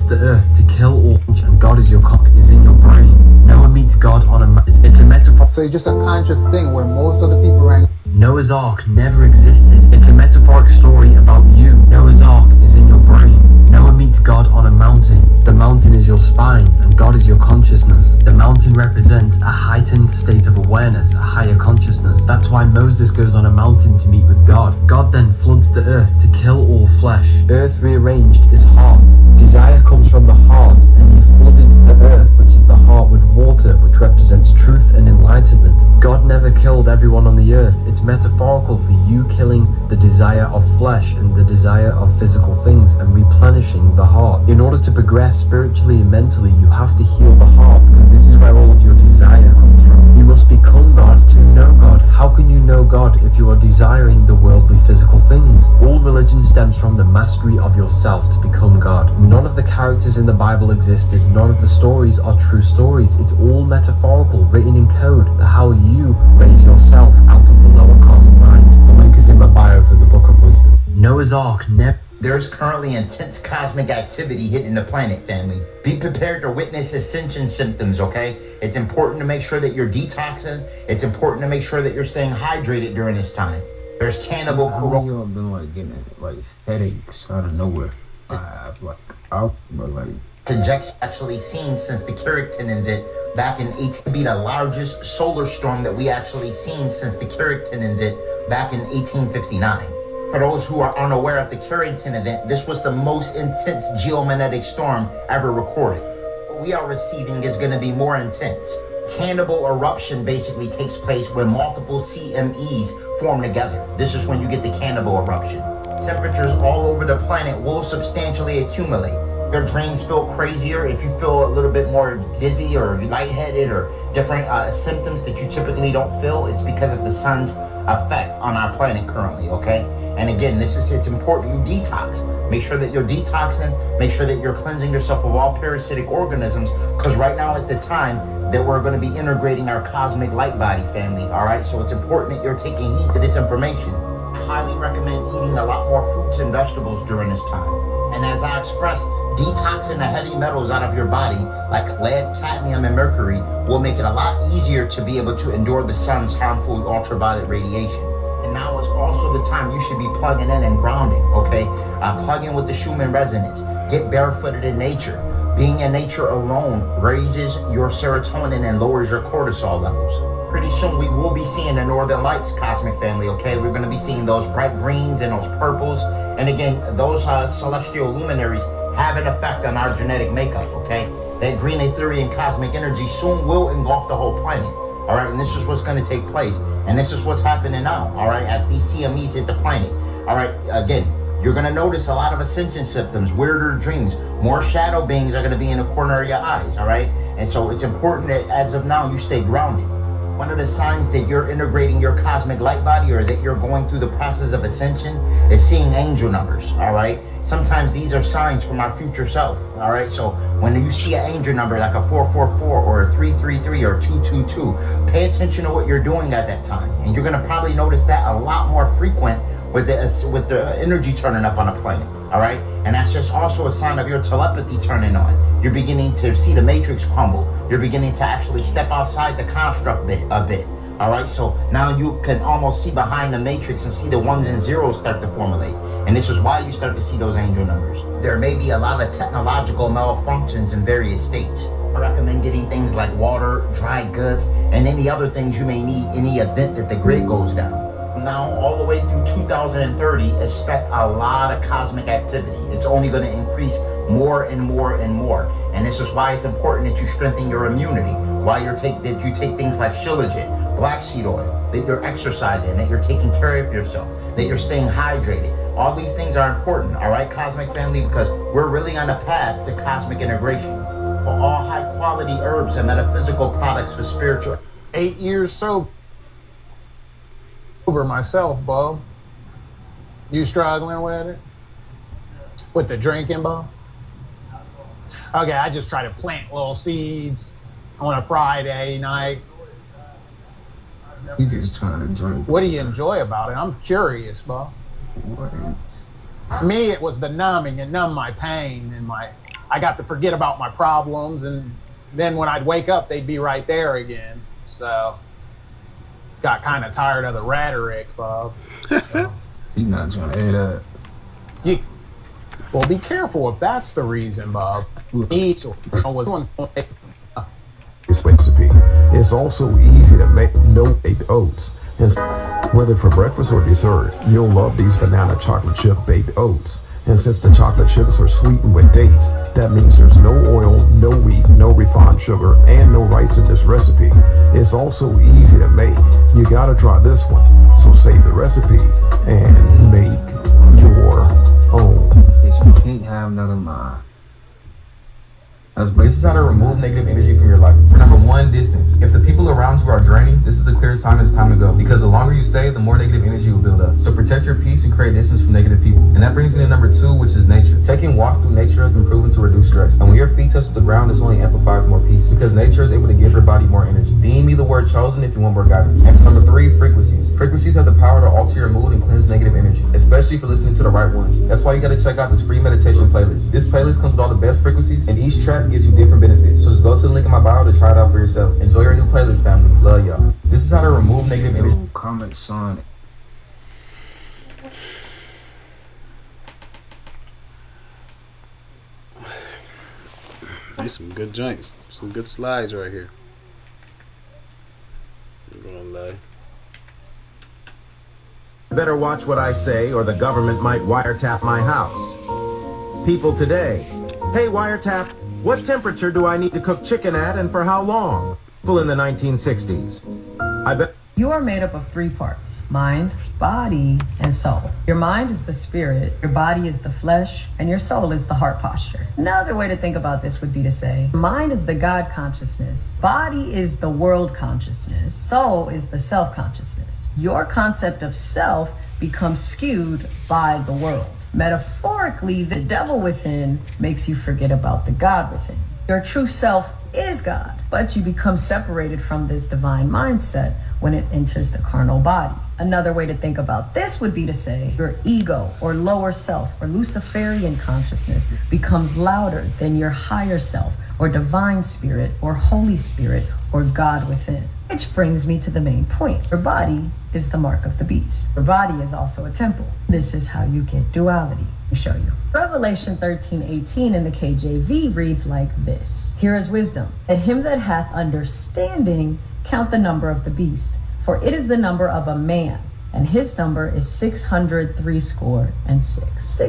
K: The earth to kill all, and God is your cock is in your brain. Noah meets God on it's a metaphor.
J: So it's just a conscious thing where most of the people right
K: Noah's Ark never existed. It's a metaphoric story about you. Noah's Ark is in your brain. Noah meets God on a mountain. The mountain is your spine, and God is your consciousness. The mountain represents a heightened state of awareness, a higher consciousness. That's why Moses goes on a mountain to meet with God. God then floods the earth to kill all flesh. Earth rearranged is heart. Desire comes from the heart, and he flooded the earth, which is the heart, with water, which represents truth and enlightenment. God never killed everyone on the earth. It's metaphorical for you killing the desire of flesh and the desire of physical things and replenishing the heart. In order to progress spiritually and mentally, you have to heal the heart, because this is where all of your desire comes from. You must become God to know God. How can you know God if you are desiring the worldly physical things? All religion stems from the mastery of yourself to become God. None of the characters in the Bible existed. None of the stories are true stories. It's all metaphorical, written in code, to how you raise yourself out of the lower common mind. The link is in my bio for the Book of Wisdom. Noah's Ark never...
L: There's currently intense cosmic activity hitting the planet, family. Be prepared to witness ascension symptoms, okay? It's important to make sure that you're detoxing. It's important to make sure that you're staying hydrated during this time. There's cannibal
X: corona. Y'all been like getting like headaches out of nowhere. But like
L: Injection actually seen since the Carrington event back in 18 to be the largest solar storm that we actually seen since the Carrington event back in 1859. For those who are unaware of the Carrington event, this was the most intense geomagnetic storm ever recorded. What we are receiving is going to be more intense. Cannibal eruption basically takes place when multiple CMEs form together. This is when you get the cannibal eruption. Temperatures all over the planet will substantially accumulate. Your dreams feel crazier, if you feel a little bit more dizzy or lightheaded or different symptoms that you typically don't feel, it's because of the sun's effect on our planet currently, okay? And again, it's important you detox. Make sure that you're detoxing, make sure that you're cleansing yourself of all parasitic organisms, because right now is the time that we're going to be integrating our cosmic light body, family, all right? So it's important that you're taking heed to this information. I highly recommend eating a lot more fruits and vegetables during this time. And as I expressed, detoxing the heavy metals out of your body, like lead, cadmium, and mercury, will make it a lot easier to be able to endure the sun's harmful ultraviolet radiation. And now is also the time you should be plugging in and grounding, okay? Plug in with the Schumann resonance. Get barefooted in nature. Being in nature alone raises your serotonin and lowers your cortisol levels. Pretty soon we will be seeing the northern lights, cosmic family, okay? We're going to be seeing those bright greens and those purples. And again, those celestial luminaries have an effect on our genetic makeup, okay? That green Etherian cosmic energy soon will engulf the whole planet, all right? And this is what's going to take place. And this is what's happening now, all right? As these CMEs hit the planet, all right? Again, you're going to notice a lot of ascension symptoms, weirder dreams. More shadow beings are going to be in the corner of your eyes, all right? And so it's important that as of now, you stay grounded. One of the signs that you're integrating your cosmic light body or that you're going through the process of ascension is seeing angel numbers, all right? Sometimes these are signs from our future self, all right? So when you see an angel number like a 444 or a 333 or 222, pay attention to what you're doing at that time. And you're gonna probably notice that a lot more frequent with the energy turning up on a planet, all right? And that's just also a sign of your telepathy turning on. You're beginning to see the matrix crumble. You're beginning to actually step outside the construct a bit, all right? So now you can almost see behind the matrix and see the ones and zeros start to formulate. And this is why you start to see those angel numbers. There may be a lot of technological malfunctions in various states. I recommend getting things like water, dry goods, and any other things you may need in the event that the grid goes down. Now, all the way through 2030, expect a lot of cosmic activity. It's only going to increase more and more and more. And this is why it's important that you strengthen your immunity. Why you take things like Shilajit. black seed oil, that you're exercising, that you're taking care of yourself, that you're staying hydrated. All these things are important, all right, Cosmic Family, because we're really on a path to cosmic integration. For all high quality herbs and metaphysical products for spiritual.
M: 8 years sober myself, Bob. You struggling with it? With the drinking, Bob? Okay, I just try to plant little seeds on a Friday night.
X: You just trying to drink.
M: What do you enjoy about it? I'm curious, Bob. Me, it was the numbing and numb my pain and I got to forget about my problems, and then when I'd wake up, they'd be right there again. So, got kind of tired of the rhetoric, Bob. So.
X: He not trying to hear that.
M: Well, be careful if that's the reason, Bob.
E: This recipe is also easy to make. No baked oats. And whether for breakfast or dessert, you'll love these banana chocolate chip baked oats. And since the chocolate chips are sweetened with dates, that means there's no oil, no wheat, no refined sugar, and no rice in this recipe. It's also easy to make. You gotta try this one. So save the recipe and make your own.
X: You can't have none of mine.
N: This is how to remove negative energy from your life. Number 1, distance. If the people around you are draining, this is a clear sign it's time to go. Because the longer you stay, the more negative energy will build up. So protect your peace and create distance from negative people. And that brings me to number 2, which is nature. Taking walks through nature has been proven to reduce stress. And when your feet touch the ground, this only amplifies more peace. Because nature is able to give your body more energy. Deem me the word chosen if you want more guidance. And number 3, frequencies. Frequencies have the power to alter your mood and cleanse negative energy, especially for listening to the right ones. That's why you gotta check out this free meditation playlist. This playlist comes with all the best frequencies, and each track gives you different benefits. So just go to the link in my bio to try it out for yourself. Enjoy your new playlist, family. Love y'all. This is how to remove negative energy.
X: Comment son.
D: These some good joints. Some good slides right here. I'm gonna lie.
O: Better watch what I say or the government might wiretap my house. People today. Hey, wiretap. What temperature do I need to cook chicken at and for how long? People in the 1960s. I bet.
P: You are made up of 3 parts: mind, body, and soul. Your mind is the spirit, your body is the flesh, and your soul is the heart posture. Another way to think about this would be to say, mind is the God consciousness, body is the world consciousness, soul is the self consciousness. Your concept of self becomes skewed by the world. Metaphorically, the devil within makes you forget about the God within. Your true self is God, but you become separated from this divine mindset when it enters the carnal body. Another way to think about this would be to say your ego or lower self or Luciferian consciousness becomes louder than your higher self or divine spirit or Holy Spirit or God within. Which brings me to the main point. Your body is the mark of the beast. Your body is also a temple. This is how you get duality. Let me show you. Revelation 13:18 in the KJV reads like this. Here is wisdom. Let him that hath understanding count the number of the beast, for it is the number of a man, and his number is 603 score and six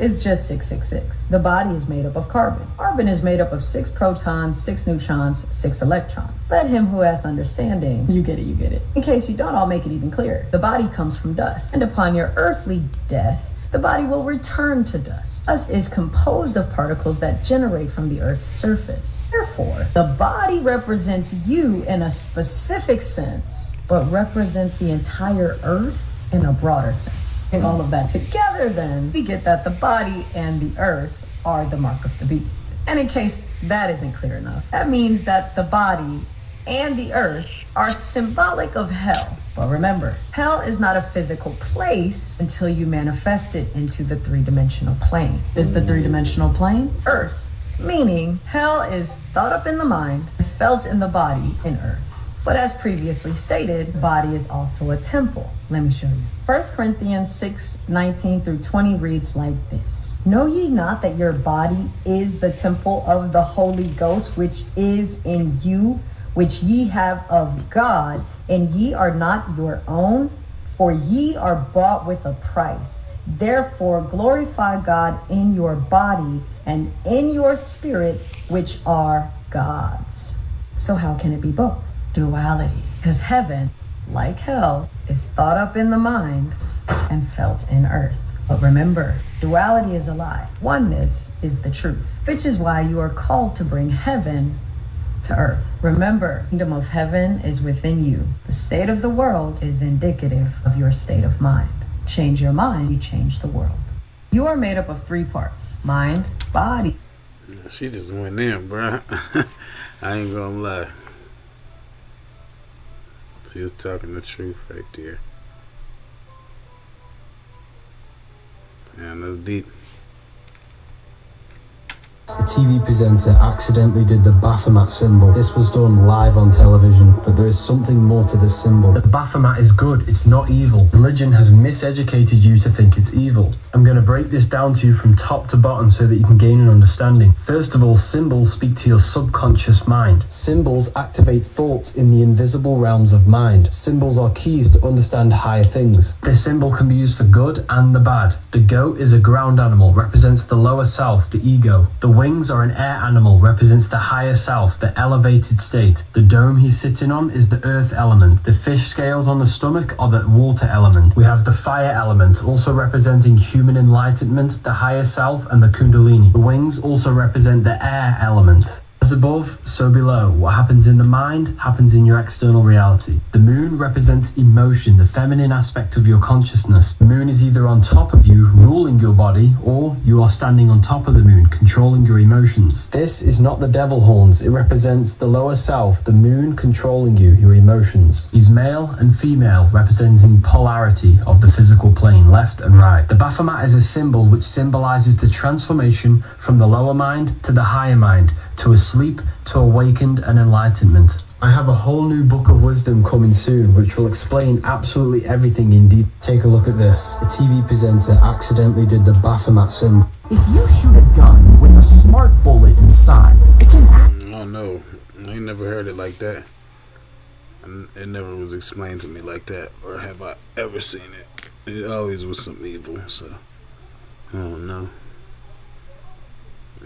P: is just 666. The body is made up of carbon. Carbon is made up of 6 protons, 6 neutrons, 6 electrons. Let him who hath understanding, you get it. In case you don't, I'll make it even clearer. The body comes from dust, and upon your earthly death, the body will return to dust. Dust is composed of particles that generate from the earth's surface. Therefore, the body represents you in a specific sense, but represents the entire earth in a broader sense. And all of that together, then, we get that the body and the earth are the mark of the beast. And in case that isn't clear enough, that means that the body and the earth are symbolic of hell. But remember, hell is not a physical place until you manifest it into the 3-dimensional plane. Is the 3-dimensional plane? Earth. Meaning, hell is thought up in the mind, felt in the body in earth. But as previously stated, body is also a temple. Let me show you. 1 Corinthians 6:19-20 reads like this. Know ye not that your body is the temple of the Holy Ghost, which is in you, which ye have of God, and ye are not your own, for ye are bought with a price. Therefore glorify God in your body and in your spirit, which are God's. So how can it be both? duality. Because heaven, like hell, is thought up in the mind and felt in earth. But remember, duality is a lie. Oneness is the truth, which is why you are called to bring heaven to earth. Remember, the kingdom of heaven is within you. The state of the world is indicative of your state of mind. Change your mind, you change the world. You are made up of 3 parts: mind, body.
D: She just went in, bruh. I ain't gonna lie. She was talking the truth right there. Man, that's deep.
K: A TV presenter accidentally did the Baphomet symbol. This was done live on television, but there is something more to this symbol. The Baphomet is good, it's not evil. Religion has miseducated you to think it's evil. I'm going to break this down to you from top to bottom so that you can gain an understanding. First of all, symbols speak to your subconscious mind. Symbols activate thoughts in the invisible realms of mind. Symbols are keys to understand higher things. This symbol can be used for good and the bad. The goat is a ground animal, represents the lower self, the ego. The wings are an air animal, represents the higher self, the elevated state. The dome he's sitting on is the earth element. The fish scales on the stomach are the water element. We have the fire element, also representing human enlightenment, the higher self, and the kundalini. The wings also represent the air element. As above, so below. What happens in the mind happens in your external reality. The moon represents emotion, the feminine aspect of your consciousness. The moon is either on top of you, ruling your body, or you are standing on top of the moon, controlling your emotions. This is not the devil horns. It represents the lower self, the moon controlling you, your emotions. He's male and female, representing polarity of the physical plane, left and right. The Baphomet is a symbol which symbolizes the transformation from the lower mind to the higher mind, to a sleep, to awakened and enlightenment. I have a whole new book of wisdom coming soon, which will explain absolutely everything in detail. Take a look at this. A TV presenter accidentally did the Baphomet symbol.
R: If you shoot a gun with a smart bullet inside, it can act.
D: Oh no, I ain't never heard it like that. It never was explained to me like that, or have I ever seen it. It always was some evil, so I don't know.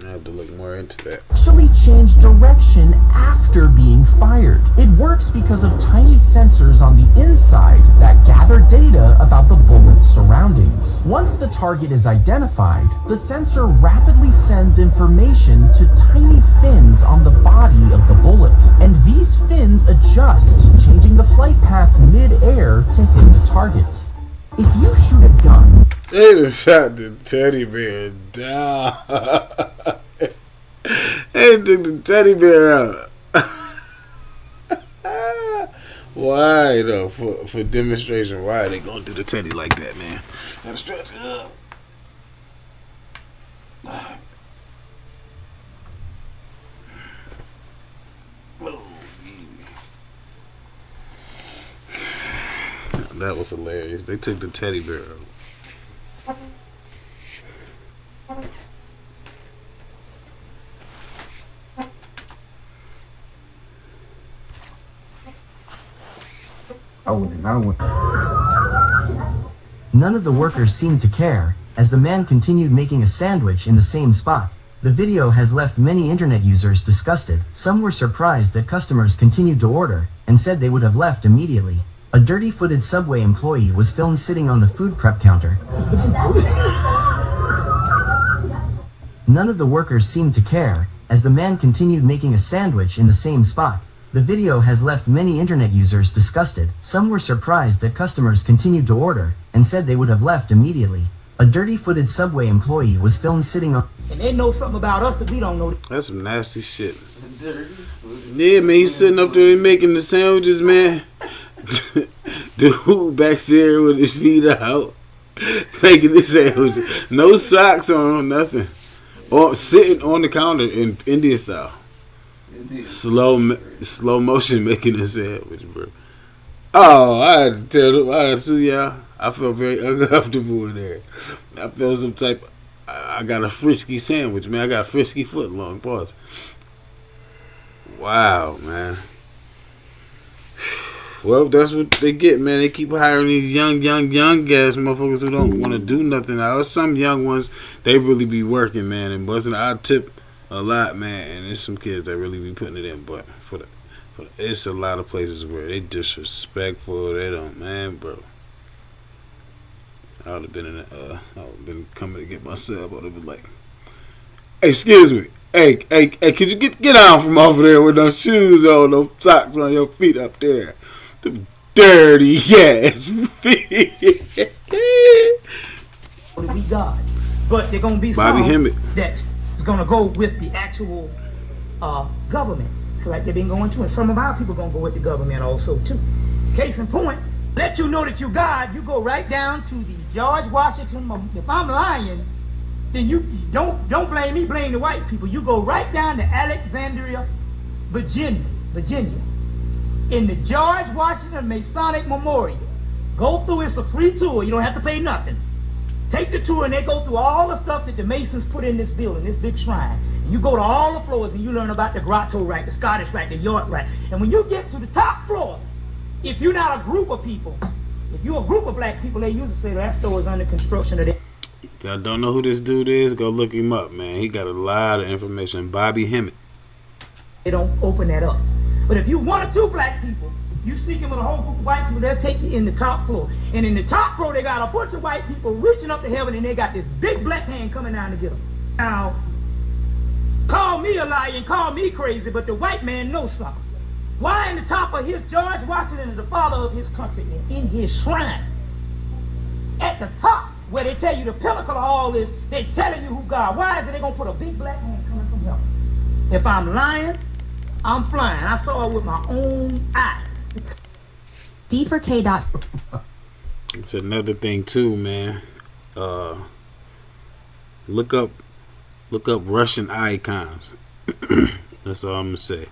D: I have to look more into that.
R: Actually change direction after being fired. It works because of tiny sensors on the inside that gather data about the bullet's surroundings. Once the target is identified, the sensor rapidly sends information to tiny fins on the body of the bullet. And these fins adjust, changing the flight path mid-air to hit the target. If you shoot a gun...
D: They done shot the teddy bear down. They took the teddy bear out. Why though? For demonstration, why are they gonna do the teddy like that, man? Gotta stretch it up. That was hilarious. They took the teddy bear out.
R: None of the workers seemed to care, as the man continued making a sandwich in the same spot. The video has left many internet users disgusted. Some were surprised that customers continued to order, and said they would have left immediately. A dirty-footed Subway employee was filmed sitting on the food prep counter. None of the workers seemed to care, as the man continued making a sandwich in the same spot. The video has left many internet users disgusted. Some were surprised that customers continued to order, and said they would have left immediately. A dirty-footed Subway employee was filmed sitting on...
S: And they know something about us that we don't know.
D: That's some nasty shit. Yeah, man, he's sitting up there making the sandwiches, man. Dude back there with his feet out, making the sandwiches. No socks on, nothing. Or sitting on the counter in Indian style. Slow motion making a sandwich, bro. Oh, I had to tell them. I had to y'all. I felt very uncomfortable in there. I felt some type. I got a frisky sandwich, man. I got a frisky foot long. Pause. Wow, man. Well, that's what they get, man. They keep hiring these young ass motherfuckers who don't want to do nothing. Now, some young ones, they really be working, man. And busting, I tip a lot, man. And there's some kids that really be putting it in. But for It's a lot of places where they disrespectful. They don't, man, bro. I would have been in I would have been coming to get my sub. I would have been like, "Hey, excuse me. Hey, could you get out from over there with no shoes on, no socks on your feet up there? The dirty ass feet."
S: We God, but they're gonna be
D: Bobby
S: some
D: Hemmett
S: that is gonna go with the actual government, like they've been going to, and some of our people gonna go with the government also too. Case in point, let you know that you God. You go right down to the George Washington. If I'm lying, then you don't blame me, blame the white people. You go right down to Alexandria, Virginia, in the George Washington Masonic Memorial. Go through, it's a free tour. You don't have to pay nothing. Take the tour and they go through all the stuff that the Masons put in this building, this big shrine. And you go to all the floors and you learn about the grotto rite, the Scottish rite, the York rite. And when you get to the top floor, if you're not a group of people, if you're a group of black people, they usually say that store is under construction. If
D: y'all don't know who this dude is, go look him up, man. He got a lot of information. Bobby Hemmett.
S: They don't open that up. But if you one or two black people, you sneak in with a whole group of white people, they'll take you in the top floor. And in the top floor, they got a bunch of white people reaching up to heaven, and they got this big black hand coming down to get them. Now, call me a liar and call me crazy, but the white man knows something. Why in the top of his George Washington is the father of his country, and in his shrine, at the top, where they tell you the pinnacle of all this, they telling you who God. Why is it they gonna put a big black man coming from heaven? If I'm lying, I'm flying. I saw it with my own eyes.
Q: D for K dot.
D: It's another thing too, man. Look up Russian icons. That's all I'm gonna say.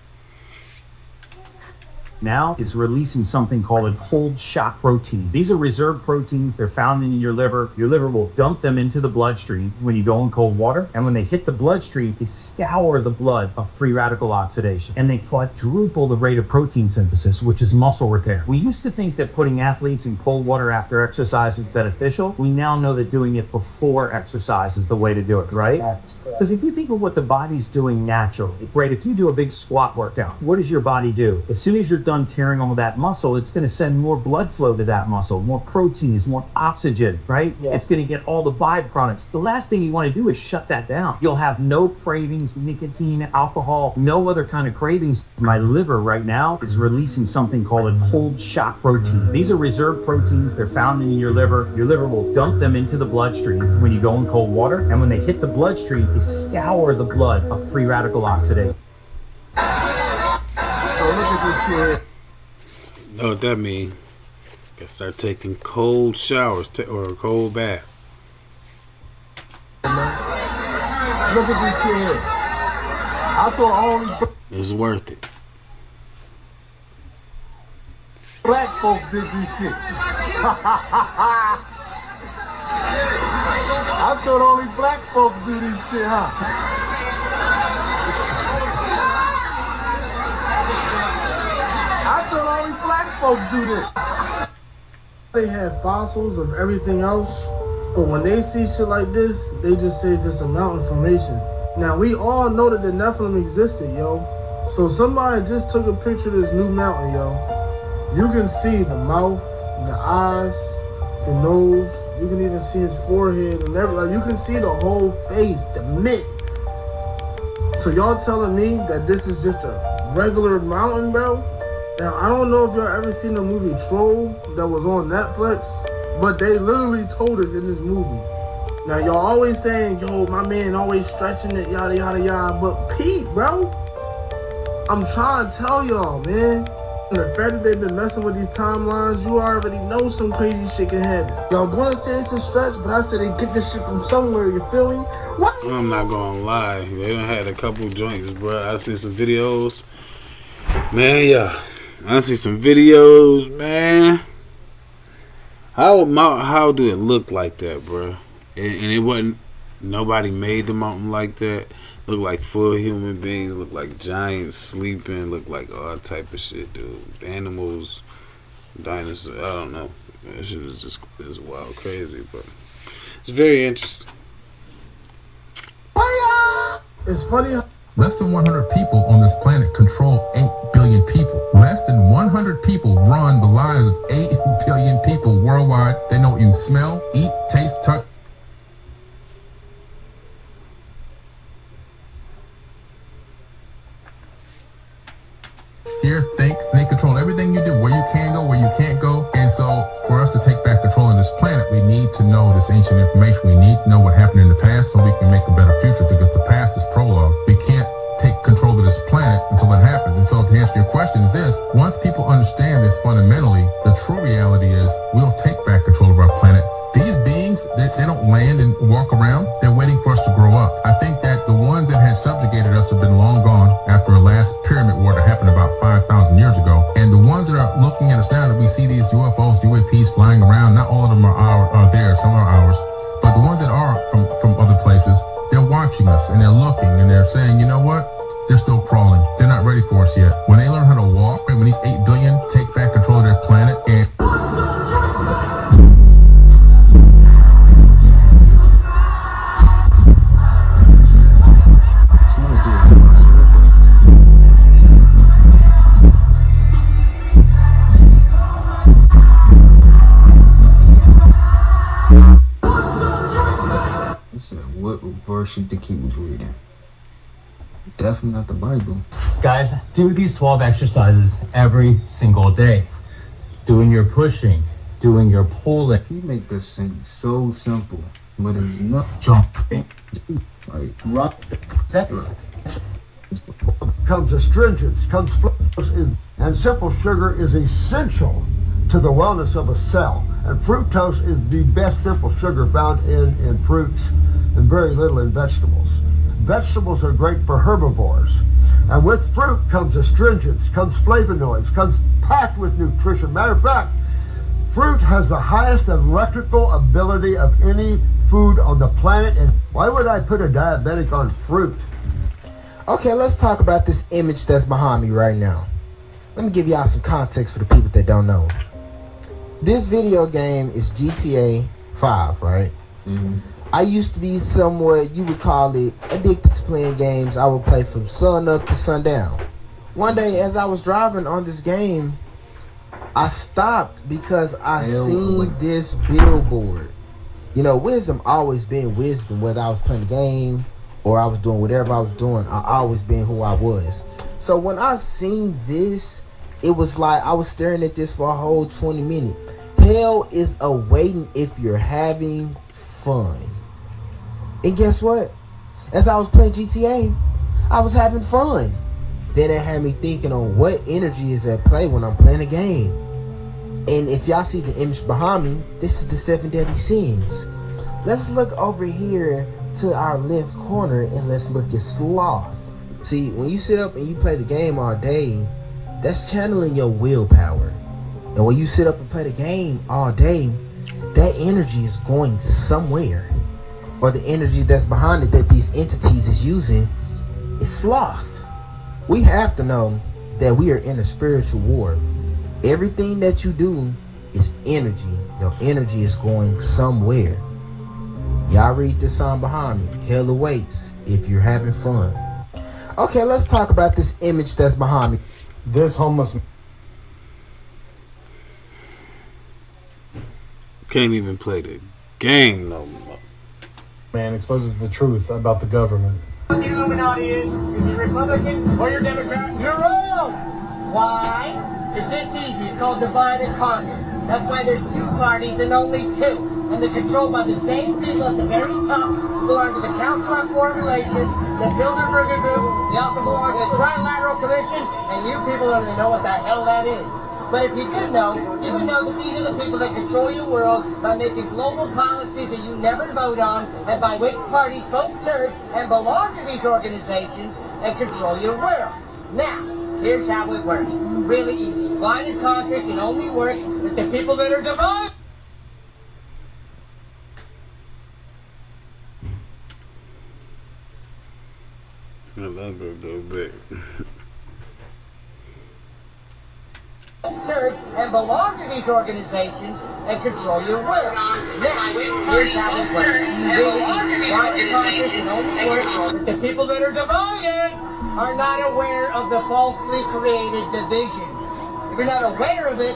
T: Now is releasing something called a cold shock protein. These are reserved proteins. They're found in your liver. Your liver will dump them into the bloodstream when you go in cold water. And when they hit the bloodstream, they scour the blood of free radical oxidation. And they quadruple the rate of protein synthesis, which is muscle repair. We used to think that putting athletes in cold water after exercise was beneficial. We now know that doing it before exercise is the way to do it, right? Because if you think of what the body's doing naturally, right? If you do a big squat workout, what does your body do? As soon as you're done tearing all that muscle, it's going to send more blood flow to that muscle, more proteins, more oxygen, right? Yeah. It's going to get all the byproducts. The last thing you want to do is shut that down. You'll have no cravings, nicotine, alcohol, no other kind of cravings. My liver right now is releasing something called a cold shock protein. These are reserved proteins. They're found in your liver. Your liver will dump them into the bloodstream when you go in cold water. And when they hit the bloodstream, they scour the blood of free radical oxidation.
D: Know what that means? Gotta start taking cold showers or a cold bath.
I: Look at this shit. I thought only
D: it's worth it.
I: black folks did this shit. I thought only black folks do this shit, huh? I thought only black folks do this.
U: They have fossils of everything else, but when they see shit like this, they just say it's just a mountain formation. Now, we all know that the Nephilim existed, yo. So somebody just took a picture of this new mountain, yo. You can see the mouth, the eyes, the nose. You can even see his forehead and everything. Like, you can see the whole face, the mitt. So y'all telling me that this is just a regular mountain, bro? Now, I don't know if y'all ever seen the movie Troll that was on Netflix, but they literally told us in this movie. Now, y'all always saying, yo, my man always stretching it, yada, yada, yada. But Pete, bro, I'm trying to tell y'all, man. And the fact that they've been messing with these timelines, you already know some crazy shit can happen. Y'all gonna say it's a stretch, but I said they get this shit from somewhere, you feel me? What?
D: I'm not gonna lie. They done had a couple joints, bro. I seen some videos. Man, yeah. I see some videos, man. How do it look like that, bro? And it wasn't. Nobody made the mountain like that. Look like full human beings. Look like giants sleeping. Look like all type of shit, dude. Animals, dinosaurs. I don't know. That shit is just wild, crazy, but it's very interesting.
U: It's funny
E: Less than 100 people on this planet control 8 billion people. Less than 100 people run the lives of 8 billion people worldwide. They know what you smell, eat, taste, touch. Hear, think, and they control everything you do, where you can go, where you can't go. And so for us to take back control of this planet, we need to know this ancient information. We need to know what happened in the past so we can make a better future, because the past is prologue. We can't take control of this planet until it happens. And so to answer your question is this: once people understand this fundamentally, the true reality is we'll take back control of our planet. These beings, they don't land and walk around. They're waiting for us to grow up. I think that the ones that had subjugated us have been long gone after the last pyramid war that happened about 5,000 years ago. And the ones that are looking at us now, that we see these UFOs, UAPs flying around, not all of them are there, some are ours. But the ones that are from other places, they're watching us and they're looking and they're saying, you know what? They're still crawling. They're not ready for us yet. When they learn how to walk, when these 8 billion take back control of their planet and
X: What verse should the kid was reading? Definitely not the Bible.
K: Guys, do these 12 exercises every single day. Doing your pushing, doing your pulling.
X: He make this thing so simple, but it's not
K: jumping.
X: Like,
K: run.
B: Comes astringents, comes fructose, and simple sugar is essential to the wellness of a cell. And fructose is the best simple sugar found in fruits and very little in vegetables. Vegetables are great for herbivores. And with fruit comes astringents, comes flavonoids, comes packed with nutrition. Matter of fact, fruit has the highest electrical ability of any food on the planet. And why would I put a diabetic on fruit?
F: Okay, let's talk about this image that's behind me right now. Let me give y'all some context for the people that don't know. This video game is GTA 5, right?
X: Mm-hmm.
F: I used to be somewhat, you would call it, addicted to playing games. I would play from sun up to sundown. One day, as I was driving on this game, I stopped because I seen this billboard. You know, wisdom always been wisdom, whether I was playing the game or I was doing whatever I was doing. I always been who I was. So when I seen this, it was like I was staring at this for a whole 20 minutes. Hell is awaiting if you're having fun. And guess what? As I was playing GTA, I was having fun. Then it had me thinking on what energy is at play when I'm playing a game. And if y'all see the image behind me, this is the 7 deadly sins. Let's look over here to our left corner and let's look at sloth. See, when you sit up and you play the game all day, that's channeling your willpower. And when you sit up and play the game all day, that energy is going somewhere. Or the energy that's behind it that these entities is using is sloth. We have to know that we are in a spiritual war. Everything that you do is energy. Your energy is going somewhere. Y'all read this song behind me. Hell awaits if you're having fun. Okay, let's talk about this image that's behind me.
T: This homeless
D: can't even play the game no more.
T: man exposes the truth about the government.
S: The Illuminati is it Republican or you're Democrat? You're wrong! Why? It's this easy. It's called divide and conquer. That's why there's 2 parties and only 2. And they're controlled by the same people at the very top who belong to the Council on Foreign Relations, the Bilderberger Group, they also belong to the Trilateral Commission, and you people don't even know what the hell that is. But if you did know, you would know that these are the people that control your world by making global policies that you never vote on, and by which parties both serve and belong to these organizations and control your world. Now, here's how it works. Really easy. Divide and conquer can only work with the people that are divided.
D: I love to go back.
S: Serve and belong to these organizations and control your world. Now, here's how it works. Really easy. It only works if the people that are divided are not aware of the falsely created division. If you're not aware of it,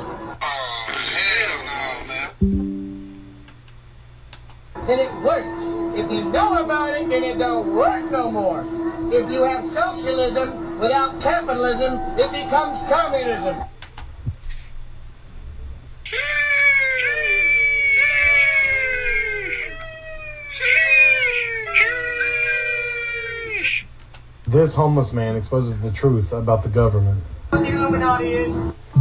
S: then it works. If you know about it, then it don't work no more. If you have socialism without capitalism, it becomes communism.
A: This homeless man exposes the truth about the government.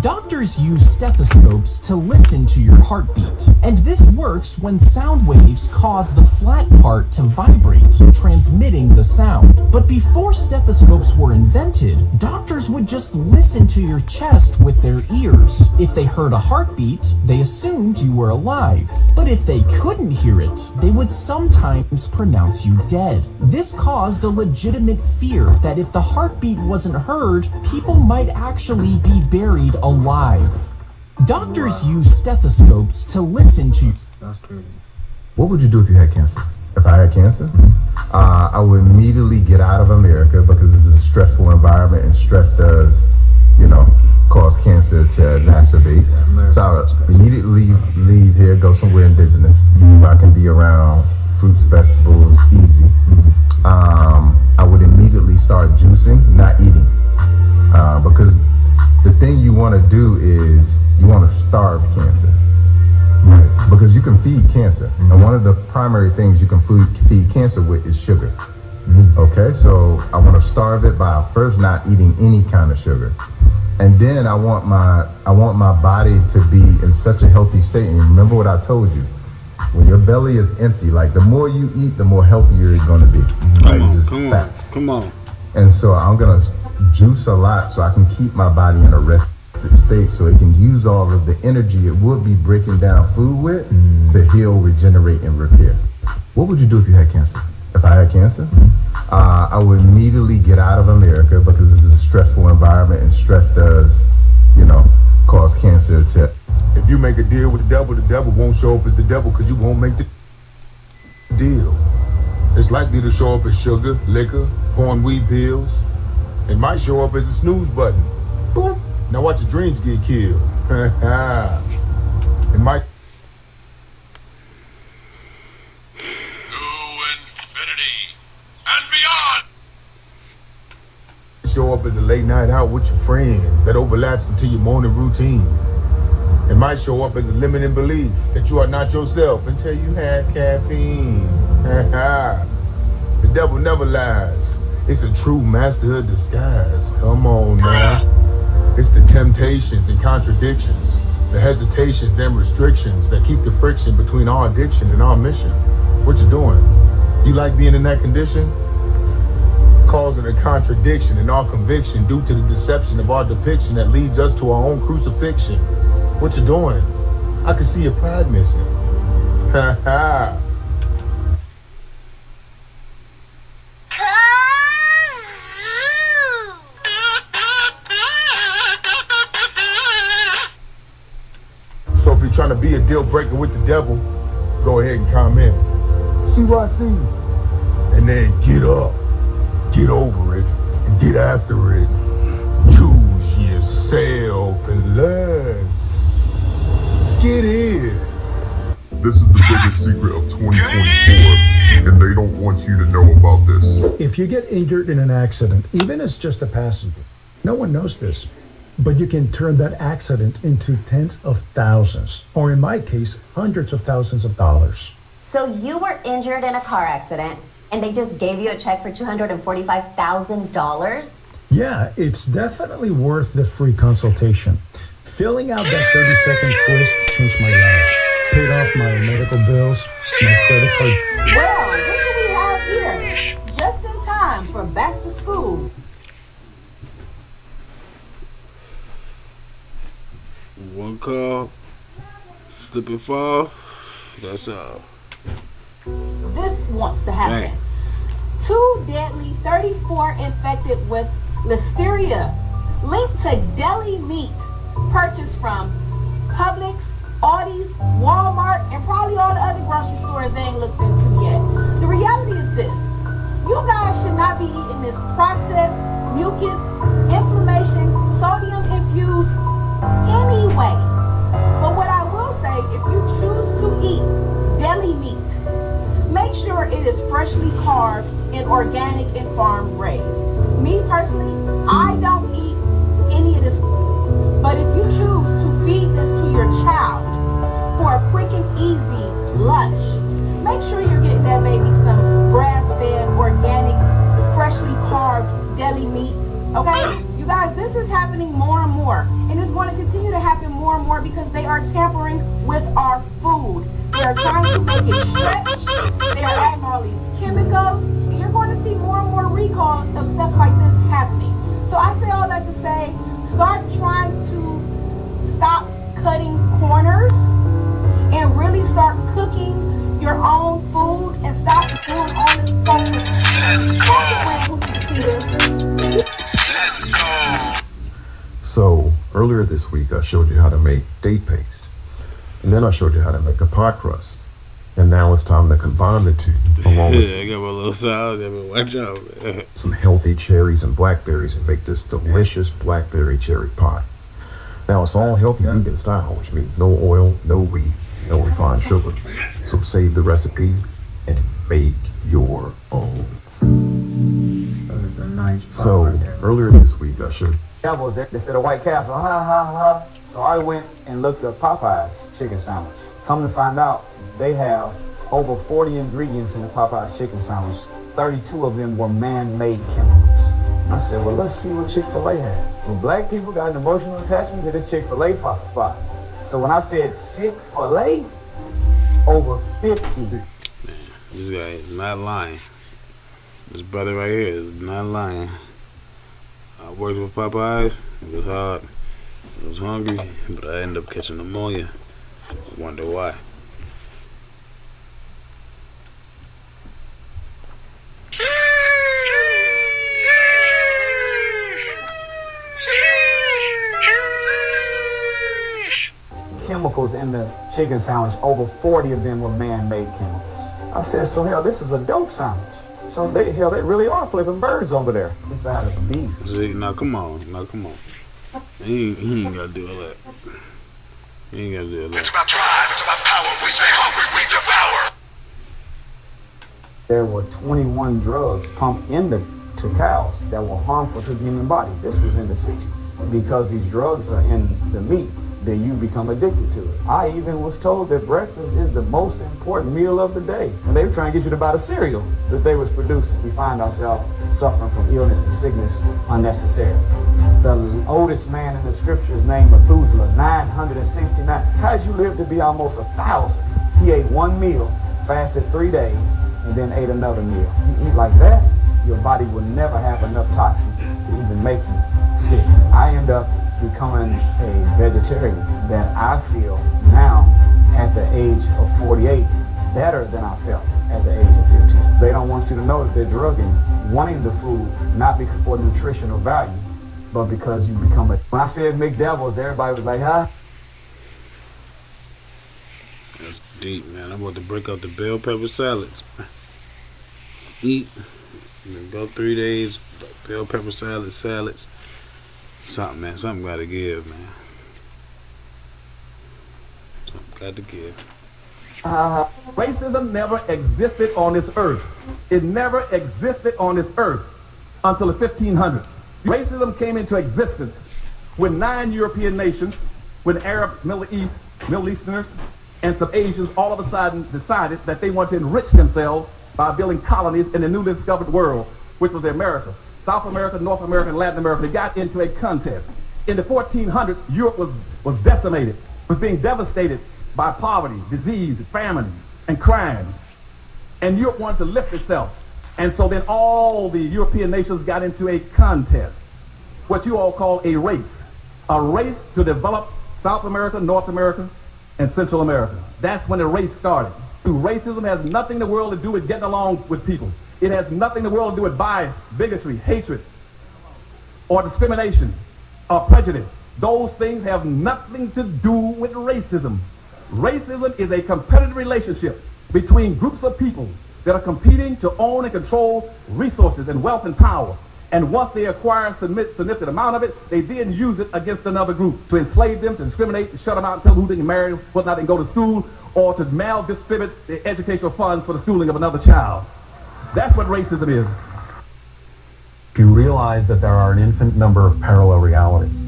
R: Doctors use stethoscopes to listen to your heartbeat, and this works when sound waves cause the flat part to vibrate, transmitting the sound. But before stethoscopes were invented, doctors would just listen to your chest with their ears. If they heard a heartbeat, they assumed you were alive. But if they couldn't hear it, they would sometimes pronounce you dead. This caused a legitimate fear that if the heartbeat wasn't heard, people might actually be buried alive. Doctors use stethoscopes to listen to.
X: That's crazy.
E: What would you do if you had cancer? If I had cancer, I would immediately get out of America because this is a stressful environment, and stress does, cause cancer to exacerbate. So I would immediately leave here, go somewhere indigenous where I can be around fruits, vegetables, easy. I would immediately start juicing, not eating, because the thing you want to do is you want to starve cancer. Right. Because you can feed cancer. And one of the primary things you can feed cancer with is sugar. Okay, so I want to starve it by first not eating any kind of sugar. And then I want my body to be in such a healthy state. And remember what I told you. When your belly is empty, like the more you eat, the more healthier it's going to be.
D: Come on.
E: And so I'm going to juice a lot so I can keep my body in a rested state so it can use all of the energy it would be breaking down food with to heal, regenerate, and repair. What would you do if you had cancer? If I had cancer, I would immediately get out of America because this is a stressful environment, and stress does, cause cancer to.
C: If you make a deal with the devil won't show up as the devil because you won't make the deal. It's likely to show up as sugar, liquor, porn, weed pills. It might show up as a snooze button. Boop. Now watch your dreams get killed. It might. Show up as a late night out with your friends that overlaps into your morning routine. It might show up as a limiting belief that you are not yourself until you have caffeine. The devil never lies. It's a true master of disguise. Come on now. It's the temptations and contradictions, the hesitations and restrictions that keep the friction between our addiction and our mission. What you doing? You like being in that condition? Causing a contradiction in our conviction due to the deception of our depiction that leads us to our own crucifixion. What you doing? I can see your pride missing. Ha ha. So if you're trying to be a deal breaker with the devil, go ahead and comment. See what I see? And then get up, get over it, and get after it. Choose yourself and learn. Get in.
V: This is the biggest secret of 2024, and they don't want you to know about this.
W: If you get injured in an accident, even as just a passenger, no one knows this, but you can turn that accident into tens of thousands, or in my case, hundreds of thousands of dollars.
Y: So you were injured in a car accident, and they just gave you a check for $245,000?
W: Yeah, it's definitely worth the free consultation. Filling out that 30-second quiz changed my life. Paid off my medical bills, my credit card.
H: Well, what do we have here? Just in time for back to school.
D: One call, slip and fall, that's all.
H: This wants to happen.
D: Dang.
H: 2 deadly, 34 infected with listeria, linked to deli meat purchased from Publix, Aldi's, Walmart, and probably all the other grocery stores they ain't looked into yet. The reality is processed mucus, inflammation, sodium infused anyway. But what I will say, if you choose to eat deli meat, make sure it is freshly carved and organic and farm raised. Me personally, I don't eat any of this, but if you choose to feed this to your child for a quick and easy lunch, make sure you're getting that baby some grass-fed, organic, freshly carved deli meat, okay? You guys, this is happening more and more, and it's going to continue to happen more and more because they are tampering with our food. They are trying to make it stretch. They are adding all these chemicals, and you're going to see more and more recalls of stuff like this happening. So I say all that to say, start trying to stop cutting corners and really start cooking your own food and stop doing all this stuff. Let's go.
G: Let's go. So earlier this week, I showed you how to make date paste, and then I showed you how to make a pie crust, and now it's time to combine the two. Along with
D: I got my little sauce. Watch out, man.
G: Some healthy cherries and blackberries, and make this delicious blackberry cherry pie. Now it's all healthy vegan style, which means no oil, no wheat, no refined sugar. So save the recipe and make your own. So earlier this week, I showed
J: Cowboys there instead of White Castle. Ha ha ha. So I went and looked up Popeye's chicken sandwich. Come to find out, they have over 40 ingredients in the Popeye's chicken sandwich. 32 of them were man-made chemicals. I said, well, let's see what Chick-fil-A has. Well, black people got an emotional attachment to this Chick-fil-A spot. So when I said Chick-fil-A, over 50.
D: Man, this guy is not lying. This brother right here is not lying. I worked with Popeyes. It was hard. I was hungry, but I ended up catching pneumonia. I wonder why.
J: Chemicals in the chicken sandwich, over 40 of them were man-made chemicals. I said, so hell, this is a dope sandwich. So they really are flipping birds over there inside of the beef.
D: See, now come on. He ain't gotta do all that. He ain't gotta do all that.
G: It's about drive, it's about power. We stay hungry, we devour.
J: There were 21 drugs pumped into cows that were harmful to the human body. This was in the 60s. Because these drugs are in the meat, then you become addicted to it. I even was told that breakfast is the most important meal of the day. And they were trying to get you to buy the cereal that they was producing. We find ourselves suffering from illness and sickness unnecessarily. The oldest man in the scripture is named Methuselah, 969. How'd you live to be almost 1,000? He ate one meal, fasted 3 days, and then ate another meal. You eat like that, your body will never have enough toxins to even make you sick. I end up becoming a vegetarian that I feel now at the age of 48 better than I felt at the age of 15. They don't want you to know that they're drugging, wanting the food, not for nutritional value, but because you become a... When I said McDevils, everybody was like, huh?
D: That's deep, man. I'm about to break out the bell pepper salads. Eat. Go 3 days, bell pepper salads. Something, man. Something got to give, man. Something got to give.
L: Racism never existed on this earth. It never existed on this earth until the 1500s. Racism came into existence when 9 European nations, with Arab, Middle Easterners, and some Asians all of a sudden decided that they wanted to enrich themselves by building colonies in the newly discovered world, which was the Americas. South America, North America, and Latin America, they got into a contest. In the 1400s, Europe was decimated, was being devastated by poverty, disease, famine, and crime. And Europe wanted to lift itself. And so then all the European nations got into a contest, what you all call a race to develop South America, North America, and Central America. That's when the race started. Racism has nothing in the world to do with getting along with people. It has nothing in the world to do with bias, bigotry, hatred, or discrimination, or prejudice. Those things have nothing to do with racism. Racism is a competitive relationship between groups of people that are competing to own and control resources and wealth and power. And once they acquire a significant amount of it, they then use it against another group to enslave them, to discriminate, to shut them out, and tell them who they can marry, whether or not they can go to school, or to mal-distribute the educational funds for the schooling of another child. That's what racism is.
T: You realize that there are an infinite number of parallel realities.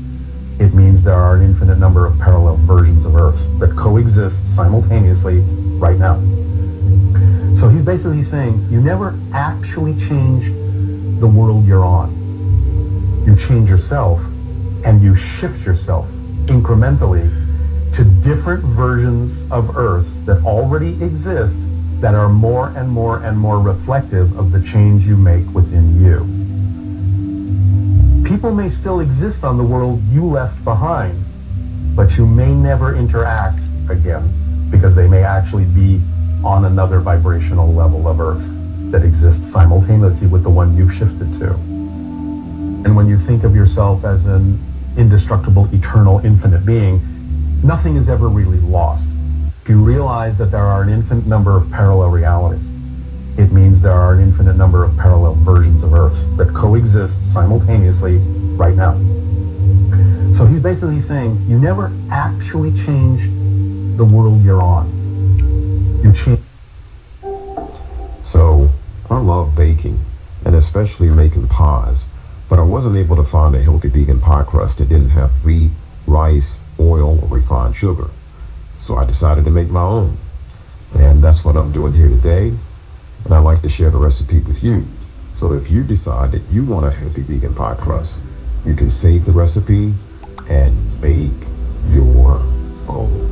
T: It means there are an infinite number of parallel versions of Earth that coexist simultaneously right now. So he's basically saying you never actually change the world you're on. You change yourself and you shift yourself incrementally to different versions of Earth that already exist that are more and more and more reflective of the change you make within you. People may still exist on the world you left behind, but you may never interact again because they may actually be on another vibrational level of Earth that exists simultaneously with the one you've shifted to. And when you think of yourself as an indestructible, eternal, infinite being, nothing is ever really lost. You realize that there are an infinite number of parallel realities. It means there are an infinite number of parallel versions of Earth that coexist simultaneously right now. So he's basically saying you never actually change the world you're on. You change.
G: So, I love baking, and especially making pies, but I wasn't able to find a healthy vegan pie crust that didn't have wheat, rice, oil, or refined sugar. So I decided to make my own. And that's what I'm doing here today, and I'd like to share the recipe with you. So if you decide that you want a healthy vegan pie crust, you can save the recipe and make your own.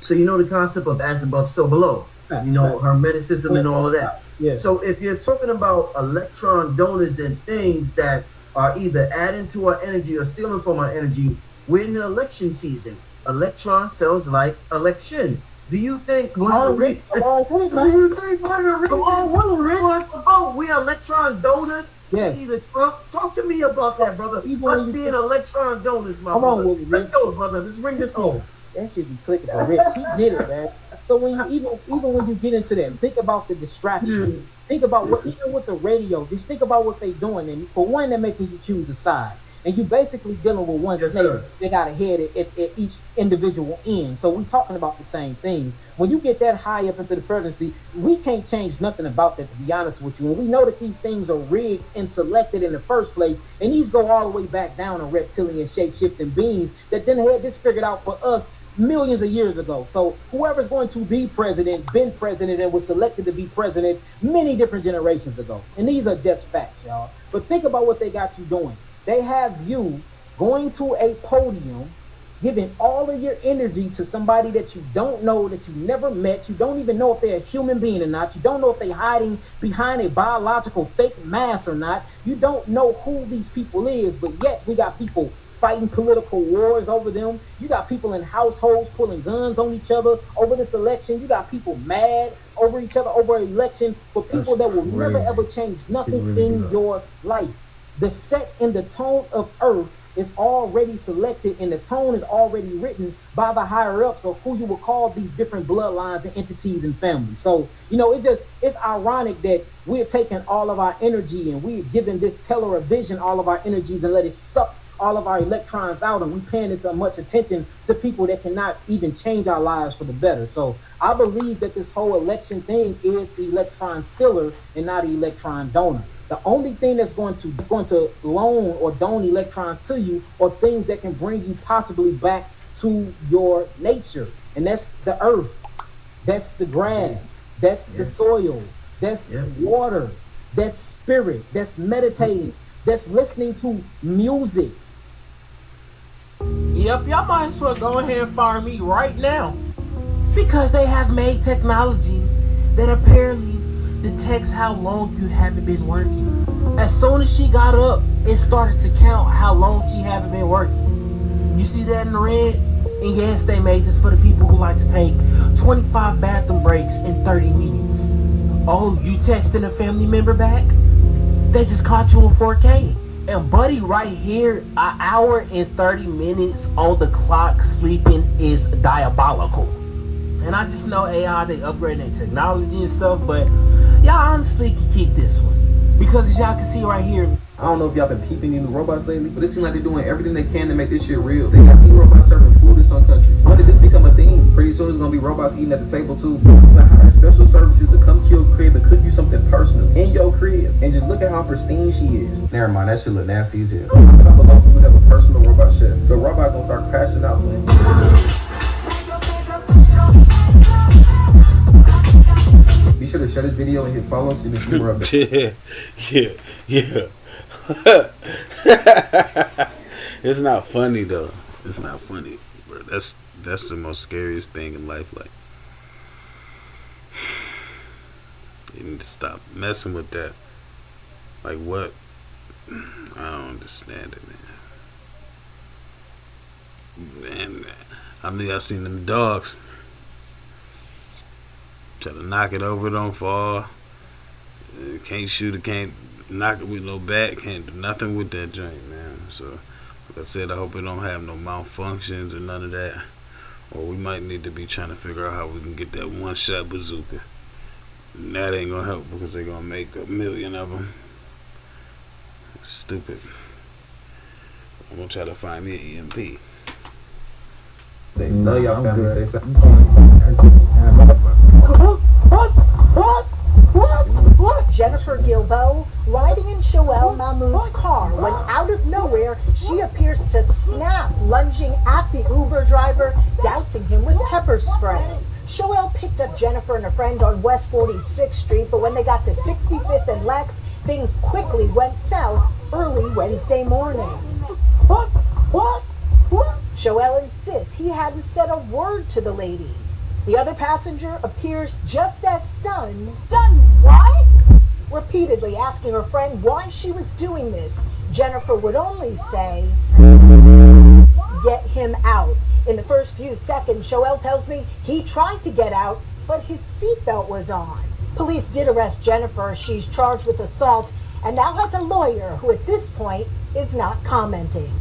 M: So you know the concept of as above, so below. You know, hermeticism and all of that.
X: Yeah.
M: So if you're talking about electron donors and things that are either adding to our energy or stealing from our energy, we're in an election season. Electron sells like election. Do you think we are electron donors?
X: Yeah.
M: Either Trump, talk to me about that, brother. Us being electron donors, my brother. Let's go, brother. Let's bring this home.
X: That should be clicking for Rick. He did it, man. So when you even when you get into them, think about the distractions.
M: Yeah.
X: Think about what, even with the radio, just think about what they doing. And for one, they're making you choose a side. And you basically dealing with one snake.
M: Sir.
X: They got a head at each individual end. So we're talking about the same things. When you get that high up into the presidency, we can't change nothing about that, to be honest with you. And we know that these things are rigged and selected in the first place. And these go all the way back down to reptilian shape-shifting beings that then had this figured out for us millions of years ago. So whoever's going to be president, been president, and was selected to be president many different generations ago. And these are just facts, y'all. But think about what they got you doing. They have you going to a podium, giving all of your energy to somebody that you don't know, that you never met. You don't even know if they're a human being or not. You don't know if they're hiding behind a biological fake mask or not. You don't know who these people is, but yet we got people fighting political wars over them. You got people in households pulling guns on each other over this election. You got people mad over each other over an election for people that will never ever change nothing in your life. The set in the tone of Earth is already selected, and the tone is already written by the higher ups of who you will call these different bloodlines and entities and families. So, you know, it's ironic that we're taking all of our energy and we're giving this television all of our energies and let it suck all of our electrons out, and we paying this so much attention to people that cannot even change our lives for the better. So I believe that this whole election thing is the electron stealer and not an electron donor. The only thing that's going to loan or donate electrons to you are things that can bring you possibly back to your nature. And that's the earth, that's the grass, that's the soil, that's water, that's spirit, that's meditating, that's listening to music.
F: Yep, y'all might as well go ahead and fire me right now. Because they have made technology that apparently detects how long you haven't been working. As soon as she got up, it started to count how long she haven't been working. You see that in the red? And yes, they made this for the people who like to take 25 bathroom breaks in 30 minutes. Oh, you texting a family member back? They just caught you in 4K. And buddy right here, an hour and 30 minutes on the clock sleeping is diabolical.
I: And I just know AI, they upgrading their technology and stuff, but y'all honestly can keep this one. Because as y'all can see right here,
N: I don't know if y'all been peeping these new robots lately, but it seems like they're doing everything they can to make this shit real. They got these robots serving food in some countries. When did this become a thing? Pretty soon it's gonna be robots eating at the table too. You can hire special services to come to your crib and cook you something personal in your crib. And just look at how pristine she is. Never mind, that shit look nasty as hell. Comment down below if you would have a personal robot chef. The robot gonna start crashing out to him. Be sure to share this video and hit follow so you can see more updates.
D: Yeah. It's not funny though. It's not funny, bro. That's the most scariest thing in life. Like, you need to stop messing with that. Like, what? I don't understand it, man. I mean, I seen them dogs try to knock it over, don't fall. Can't shoot it, can't knock it with no bat, can't do nothing with that joint, man. So, like I said, I hope it don't have no malfunctions or none of that. Or we might need to be trying to figure out how we can get that one-shot bazooka. And that ain't gonna help because they're gonna make 1 million of them. Stupid. I'm gonna try to find me an EMP.
N: They love y'all family, stay safe.
O: Jennifer Gilbo, riding in Shoel Mahmoud's car, when out of nowhere, she appears to snap, lunging at the Uber driver, dousing him with pepper spray. Shoel picked up Jennifer and a friend on West 46th Street, but when they got to 65th and Lex, things quickly went south early Wednesday morning. Shoel insists he hadn't said a word to the ladies. The other passenger appears just as stunned. Done what? Repeatedly asking her friend why she was doing this. Jennifer would only say, "Get him out." In the first few seconds, Shoel tells me he tried to get out, but his seatbelt was on. Police did arrest Jennifer. She's charged with assault and now has a lawyer who at this point is not commenting.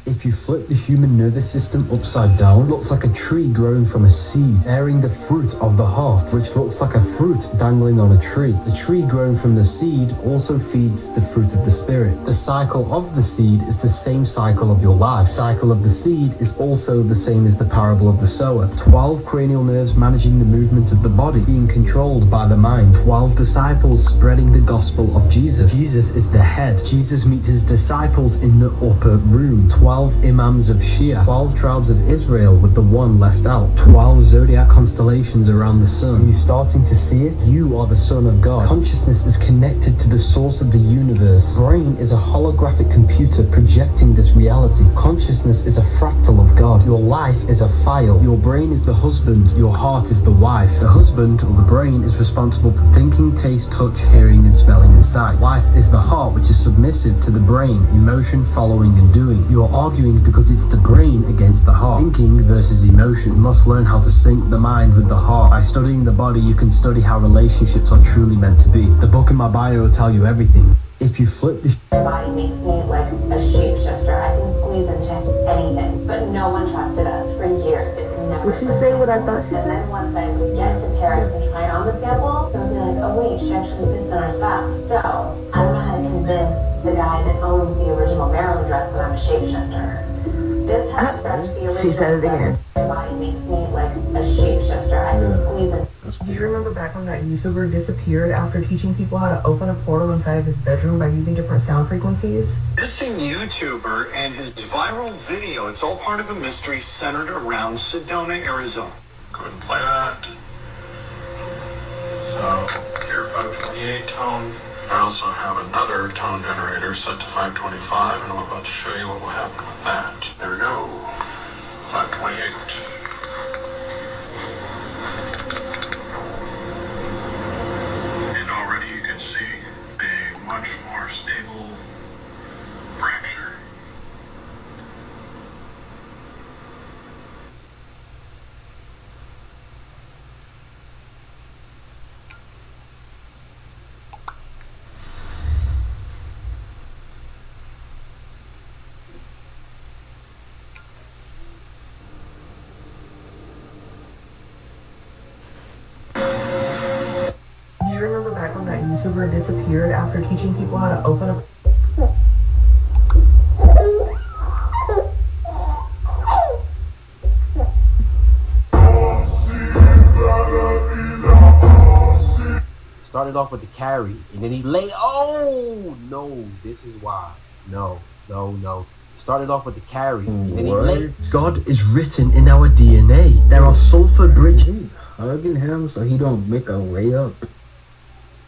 K: If you flip the human nervous system upside down, it looks like a tree growing from a seed, bearing the fruit of the heart, which looks like a fruit dangling on a tree. The tree growing from the seed also feeds the fruit of the spirit. The cycle of the seed is the same cycle of your life. The cycle of the seed is also the same as the parable of the sower. 12 cranial nerves managing the movement of the body, being controlled by the mind. 12 disciples spreading the gospel of Jesus. Jesus is the head. Jesus meets his disciples in the upper room. 12 imams of Shia, 12 tribes of Israel with the one left out, 12 zodiac constellations around the sun. Are you starting to see it? You are the son of God. Consciousness is connected to the source of the universe. Brain is a holographic computer projecting this reality. Consciousness is a fractal of God. Your life is a file. Your brain is the husband. Your heart is the wife. The husband, or the brain, is responsible for thinking, taste, touch, hearing, and smelling and sight. Wife is the heart, which is submissive to the brain, emotion, following, and doing. You are arguing because it's the brain against the heart. Thinking versus emotion. You must learn how to sync the mind with the heart. By studying the body, you can study how relationships are truly meant to be. The book in my bio will tell you everything. If you flip the
P: body makes me like a shapeshifter. I can squeeze into anything. But no one trusted us for years. It could never.
O: Did she say what I thought she
P: said?
O: said?
P: And then once I get to Paris and try on the sample, they'll be like, oh wait, she actually fits in our stuff. So I don't know how to convince the guy that owns the original Maryland dress that I'm a shapeshifter. This has stretched the original.
O: She said it again.
P: Your body makes me like a shapeshifter. I can squeeze in.
Q: Do you remember back when that YouTuber disappeared after teaching people how to open a portal inside of his bedroom by using different sound frequencies?
Z: Missing YouTuber and his viral video. It's all part of a mystery centered around Sedona, Arizona. Go ahead and play that. So, here 528 tone. I also have another tone generator set to 525, and I'm about to show you what will happen with that. There we go. 528. See a much more stable fracture.
Q: YouTuber disappeared after teaching people how to open a
I: Started off with the carry, and then he lay. Oh no, this is why. No. Started off with the carry, and then he lay.
K: God is written in our DNA. There are sulfur bridges.
A: Hugging him so he don't make a layup.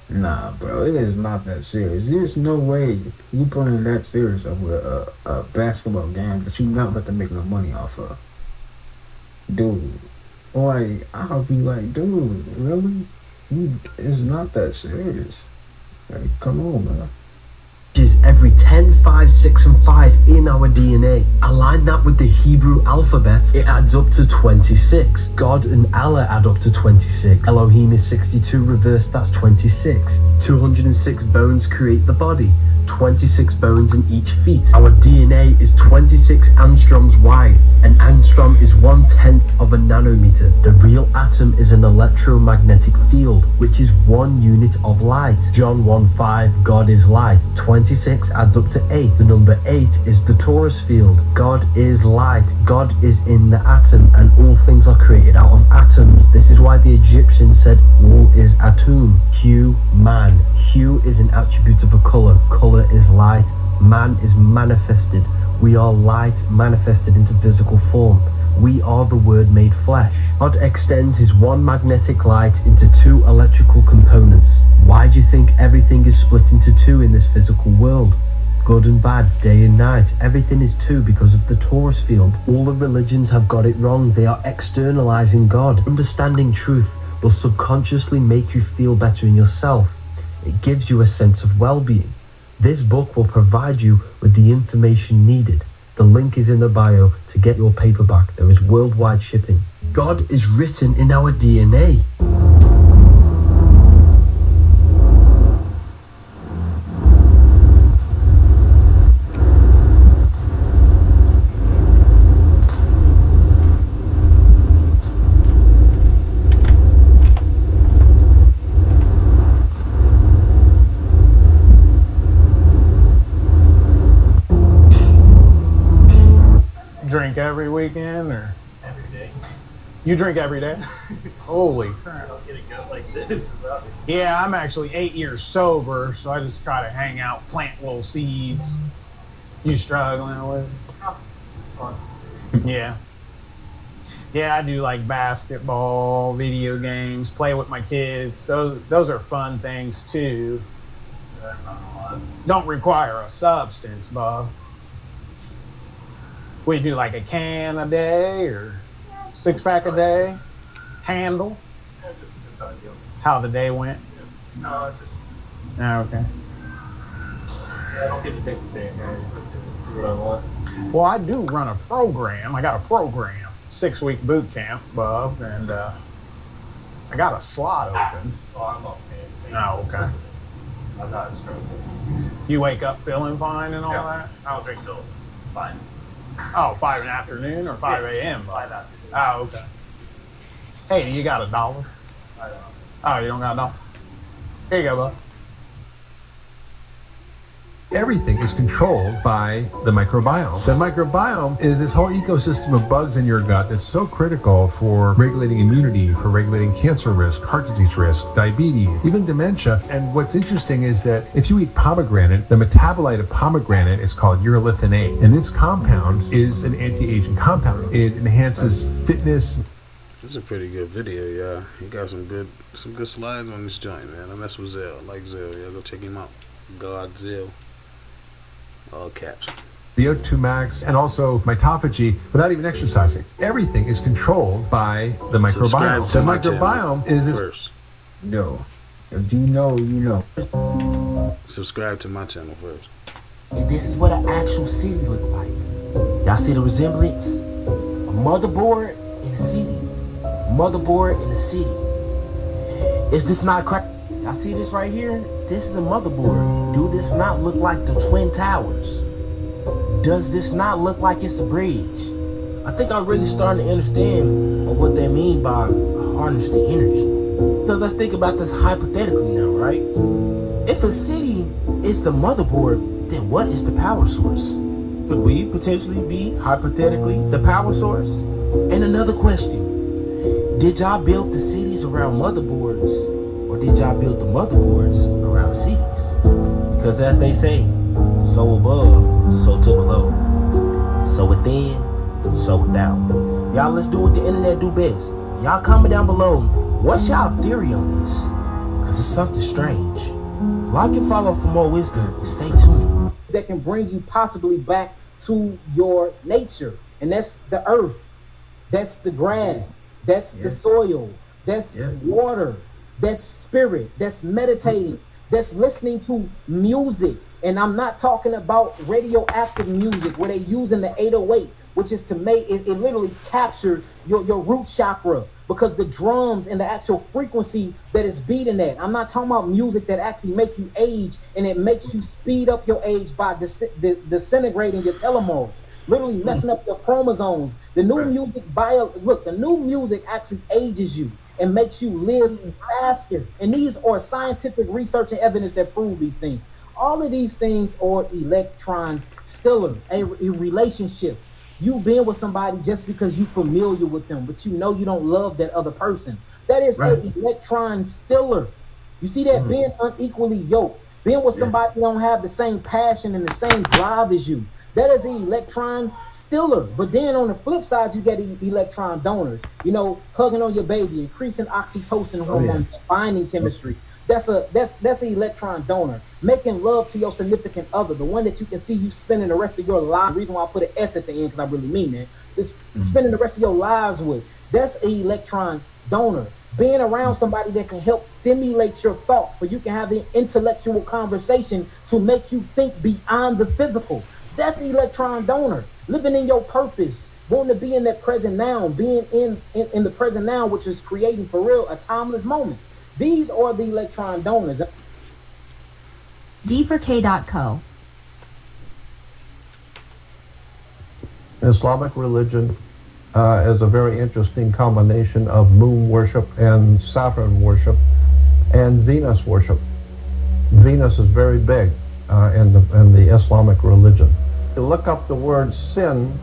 A: Nah, bro, it is not that serious. There's no way you playing that serious with a basketball game that you not about to make no money off of. Dude, like, I'll be like, dude, really? It's not that serious. Like, come on, man.
K: Every 10, 5, 6, and 5 in our DNA. Align that with the Hebrew alphabet, it adds up to 26. God and Allah add up to 26. Elohim is 62, reversed, that's 26. 206 bones create the body. 26 bones in each feet. Our DNA is 26 angstroms wide. An angstrom is 1/10 of a nanometer. The real atom is an electromagnetic field, which is 1 unit of light. John 1:5, God is light. 26 adds up to 8. The number 8 is the torus field. God is light. God is in the atom, and all things are created out of atoms. This is why the Egyptians said all is atum. Hue, man. Hue is an attribute of a color. Color is light. Man is manifested. We are light manifested into physical form. We are the Word made flesh. God extends his one magnetic light into 2 electrical components. Why do you think everything is split into 2 in this physical world? Good and bad, day and night. Everything is 2 because of the torus field. All the religions have got it wrong. They are externalizing God. Understanding truth will subconsciously make you feel better in yourself. It gives you a sense of well-being. This book will provide you with the information needed. The link is in the bio to get your paperback. There is worldwide shipping. God is written in our DNA.
B: Drink every weekend or every day? You drink every day? Holy crap.
E: I'll get a gut like this.
B: Yeah, I'm actually 8 years sober, so I just try to hang out, plant little seeds. You struggling with it?
E: It's fun.
B: Yeah. Yeah, I do like basketball, video games, play with my kids. Those are fun things too. Don't require a substance, Bob. We do like a can a day or 6-pack a day. Handle. How the day went.
E: No, it's just.
B: Oh, okay.
E: I don't get to take the day, man. Just like to do what I want.
B: Well, I do run a program. I got a program, 6-week boot camp, Bob, and I got a slot open.
E: Oh, I'm not paying.
B: Oh, okay.
E: I'm not struggling.
B: You wake up feeling fine and all that?
E: I don't drink till 5.
B: Oh, 5 in the afternoon or 5 a.m.?
E: 5 afternoon.
B: Oh, okay. Hey, do you got $1?
E: I don't.
B: Oh, you don't got $1? Here you go, bud.
R: Everything is controlled by the microbiome. The microbiome is this whole ecosystem of bugs in your gut that's so critical for regulating immunity, for regulating cancer risk, heart disease risk, diabetes, even dementia. And what's interesting is that if you eat pomegranate, the metabolite of pomegranate is called urolithin A. And this compound is an anti-aging compound. It enhances fitness.
D: This is a pretty good video, y'all. He got some good slides on this joint, man. I mess with Zell. I like Zell. Y'all go check him out. Godzilla. All caps.
R: VO2 max, and also mitophagy without even exercising. Everything is controlled by the microbiome. The microbiome is this.
D: First.
A: No. If you know, you know.
D: Subscribe to my channel first.
I: And this is what an actual city look like. Y'all see the resemblance? A motherboard in a city. Motherboard in a city. Is this not crack? Y'all see this right here? This is a motherboard. Do this not look like the Twin Towers? Does this not look like it's a bridge? I think I'm really starting to understand what they mean by harness the energy. Because let's think about this hypothetically now, right? If a city is the motherboard, then what is the power source? Could we potentially be, hypothetically, the power source? And another question, did y'all build the cities around motherboards, or did y'all build the motherboards around cities? Because as they say, so above, so to below. So within, so without. Y'all, let's do what the internet do best. Y'all comment down below, what's y'all theory on this? Because it's something strange. Like and follow for more wisdom, and stay tuned.
X: That can bring you possibly back to your nature. And that's the earth. That's the grass. That's the soil. That's water. That's spirit. That's meditating. That's listening to music. And I'm not talking about radioactive music where they using the 808, which is to make it literally capture your root chakra, because the drums and the actual frequency that is beating that. I'm not talking about music that actually make you age and it makes you speed up your age by disintegrating your telomeres, literally messing up your chromosomes. The new music the new music actually ages you and makes you live faster. And these are scientific research and evidence that prove these things. All of these things are electron stillers, a relationship. You being with somebody just because you familiar with them, but you know you don't love that other person. That is an electron stiller. You see that? Being unequally yoked. Being with somebody who don't have the same passion and the same drive as you. That is an electron stiller. But then on the flip side, you get electron donors. You know, hugging on your baby, increasing oxytocin hormone, binding chemistry. That's an electron donor. Making love to your significant other, the one that you can see you spending the rest of your life. The reason why I put an S at the end, because I really mean that. This spending the rest of your lives with. That's an electron donor. Being around somebody that can help stimulate your thought, for you can have the intellectual conversation to make you think beyond the physical. That's an electron donor. Living in your purpose, wanting to be in that present now, being in the present now, which is creating for real a timeless moment. These are the electron donors.
C: D4K.co.
R: Islamic religion is a very interesting combination of moon worship and Saturn worship and Venus worship. Venus is very big in the Islamic religion. You look up the word sin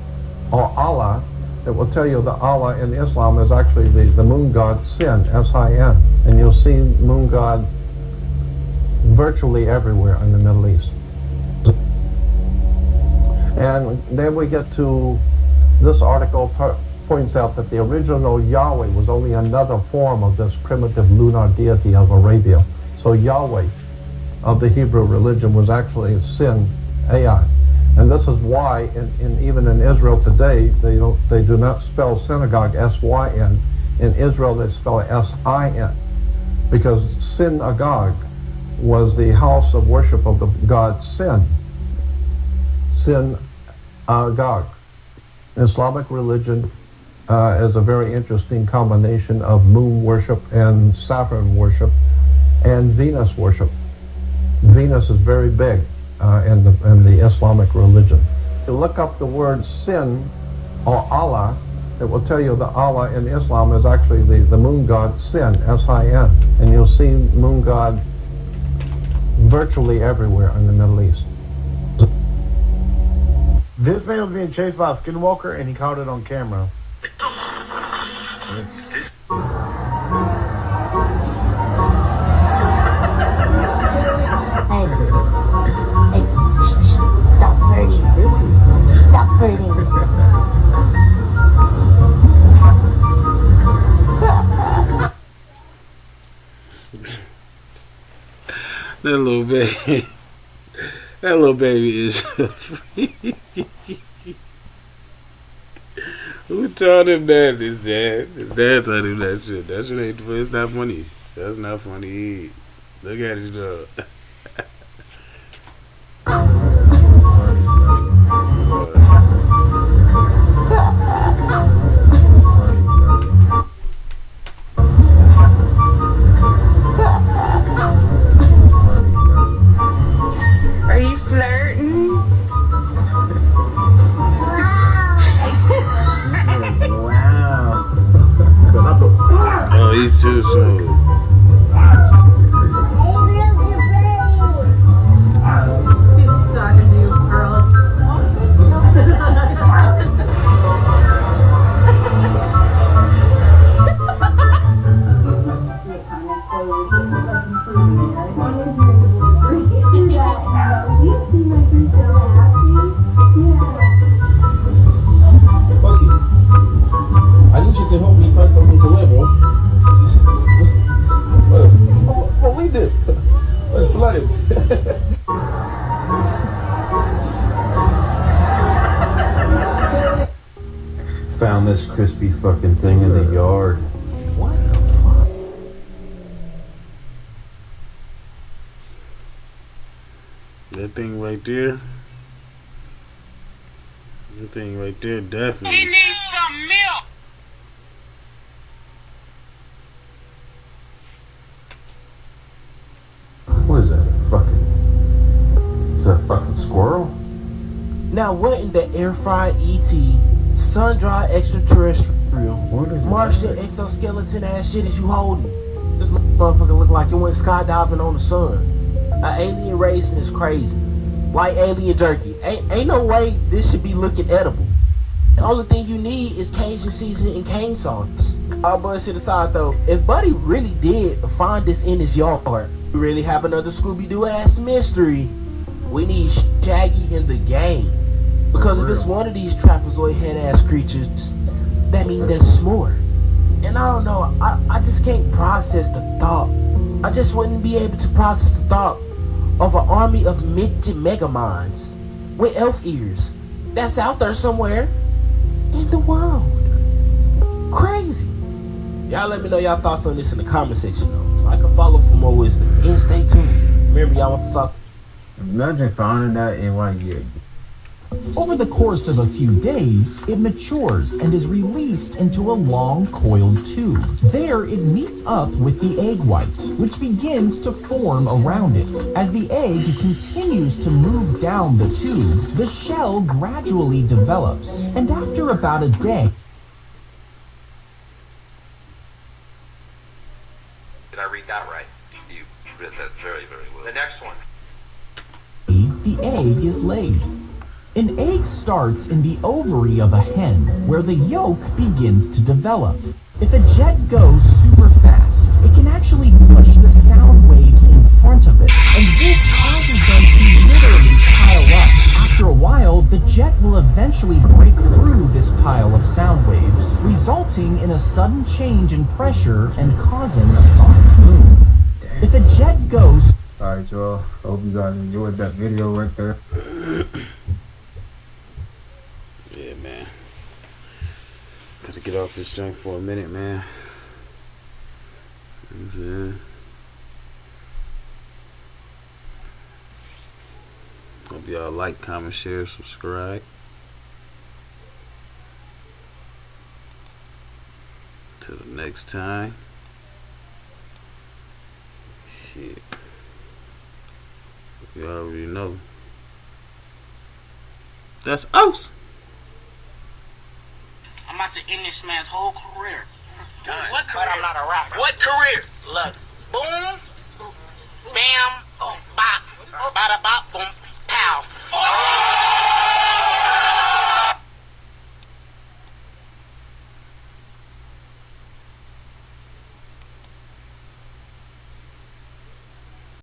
R: or Allah, it will tell you that Allah in Islam is actually the moon god Sin, S-I-N. And you'll see moon god virtually everywhere in the Middle East. And then we get to this article points out that the original Yahweh was only another form of this primitive lunar deity of Arabia. So Yahweh of the Hebrew religion was actually Sin, Ai. And this is why even in Israel today, they do not spell synagogue S-Y-N. In Israel, they spell it S-I-N. Because synagogue was the house of worship of the god Sin. Synagogue. Islamic religion is a very interesting combination of moon worship and Saturn worship and Venus worship. Venus is very big in the Islamic religion. You look up the word sin or Allah, it will tell you that Allah in Islam is actually the moon god Sin, S-I-N. And you'll see moon god virtually everywhere in the Middle East.
S: This man was being chased by a skinwalker and he caught it on camera.
C: Stop flirting. Stop flirting.
D: That little baby is Who told him that? His dad. His dad told him that shit. That shit ain't. It's not funny. That's not funny. Look at it, dog.
C: Are you flirting?
A: Wow.
D: Oh, he's too slow.
H: this crispy fucking thing in the yard.
I: What the fuck?
D: That thing right there. That thing right there, definitely.
J: He needs some milk.
H: What is that? Is that a fucking squirrel?
I: Now what in the air fried ET, sun dried extraterrestrial, Martian exoskeleton ass shit is you holding? This motherfucker look like it went skydiving on the sun. An alien raisin is crazy. Like alien jerky. Ain't no way this should be looking edible. The only thing you need is Cajun seasoning and cane sauce. All bullshit aside though, if Buddy really did find this in his yard, we really have another Scooby-Doo ass mystery. We need Shaggy in the game. Because if it's one of these trapezoid head ass creatures, that means there's more. And I don't know, I just can't process the thought. I just wouldn't be able to process the thought of an army of midget megaminds with elf ears that's out there somewhere in the world. Crazy. Y'all let me know y'all thoughts on this in the comment section though. Like and follow for more wisdom. And stay tuned. Remember y'all want the sauce.
A: Imagine finding that in 1 year.
U: Over the course of a few days, it matures and is released into a long coiled tube. There it meets up with the egg white, which begins to form around it. As the egg continues to move down the tube, the shell gradually develops, and after about a day...
V: Did I read that right? You read that very, very well. The next one.
U: The egg is laid. An egg starts in the ovary of a hen, where the yolk begins to develop. If a jet goes super fast, it can actually push the sound waves in front of it, and this causes them to literally pile up. After a while, the jet will eventually break through this pile of sound waves, resulting in a sudden change in pressure and causing a sonic boom. If a jet goes...
A: Alright y'all, hope you guys enjoyed that video right there.
D: Yeah, man. Gotta get off this junk for a minute, man. You know what I'm saying? Hope y'all like, comment, share, subscribe. Till the next time. Shit. You already know. That's us.
J: I'm about to end this man's whole career.
V: Done.
J: What career? But I'm not a rapper. What career? Look. Boom. Bam. Boom. Bop. Bada bop. Boom.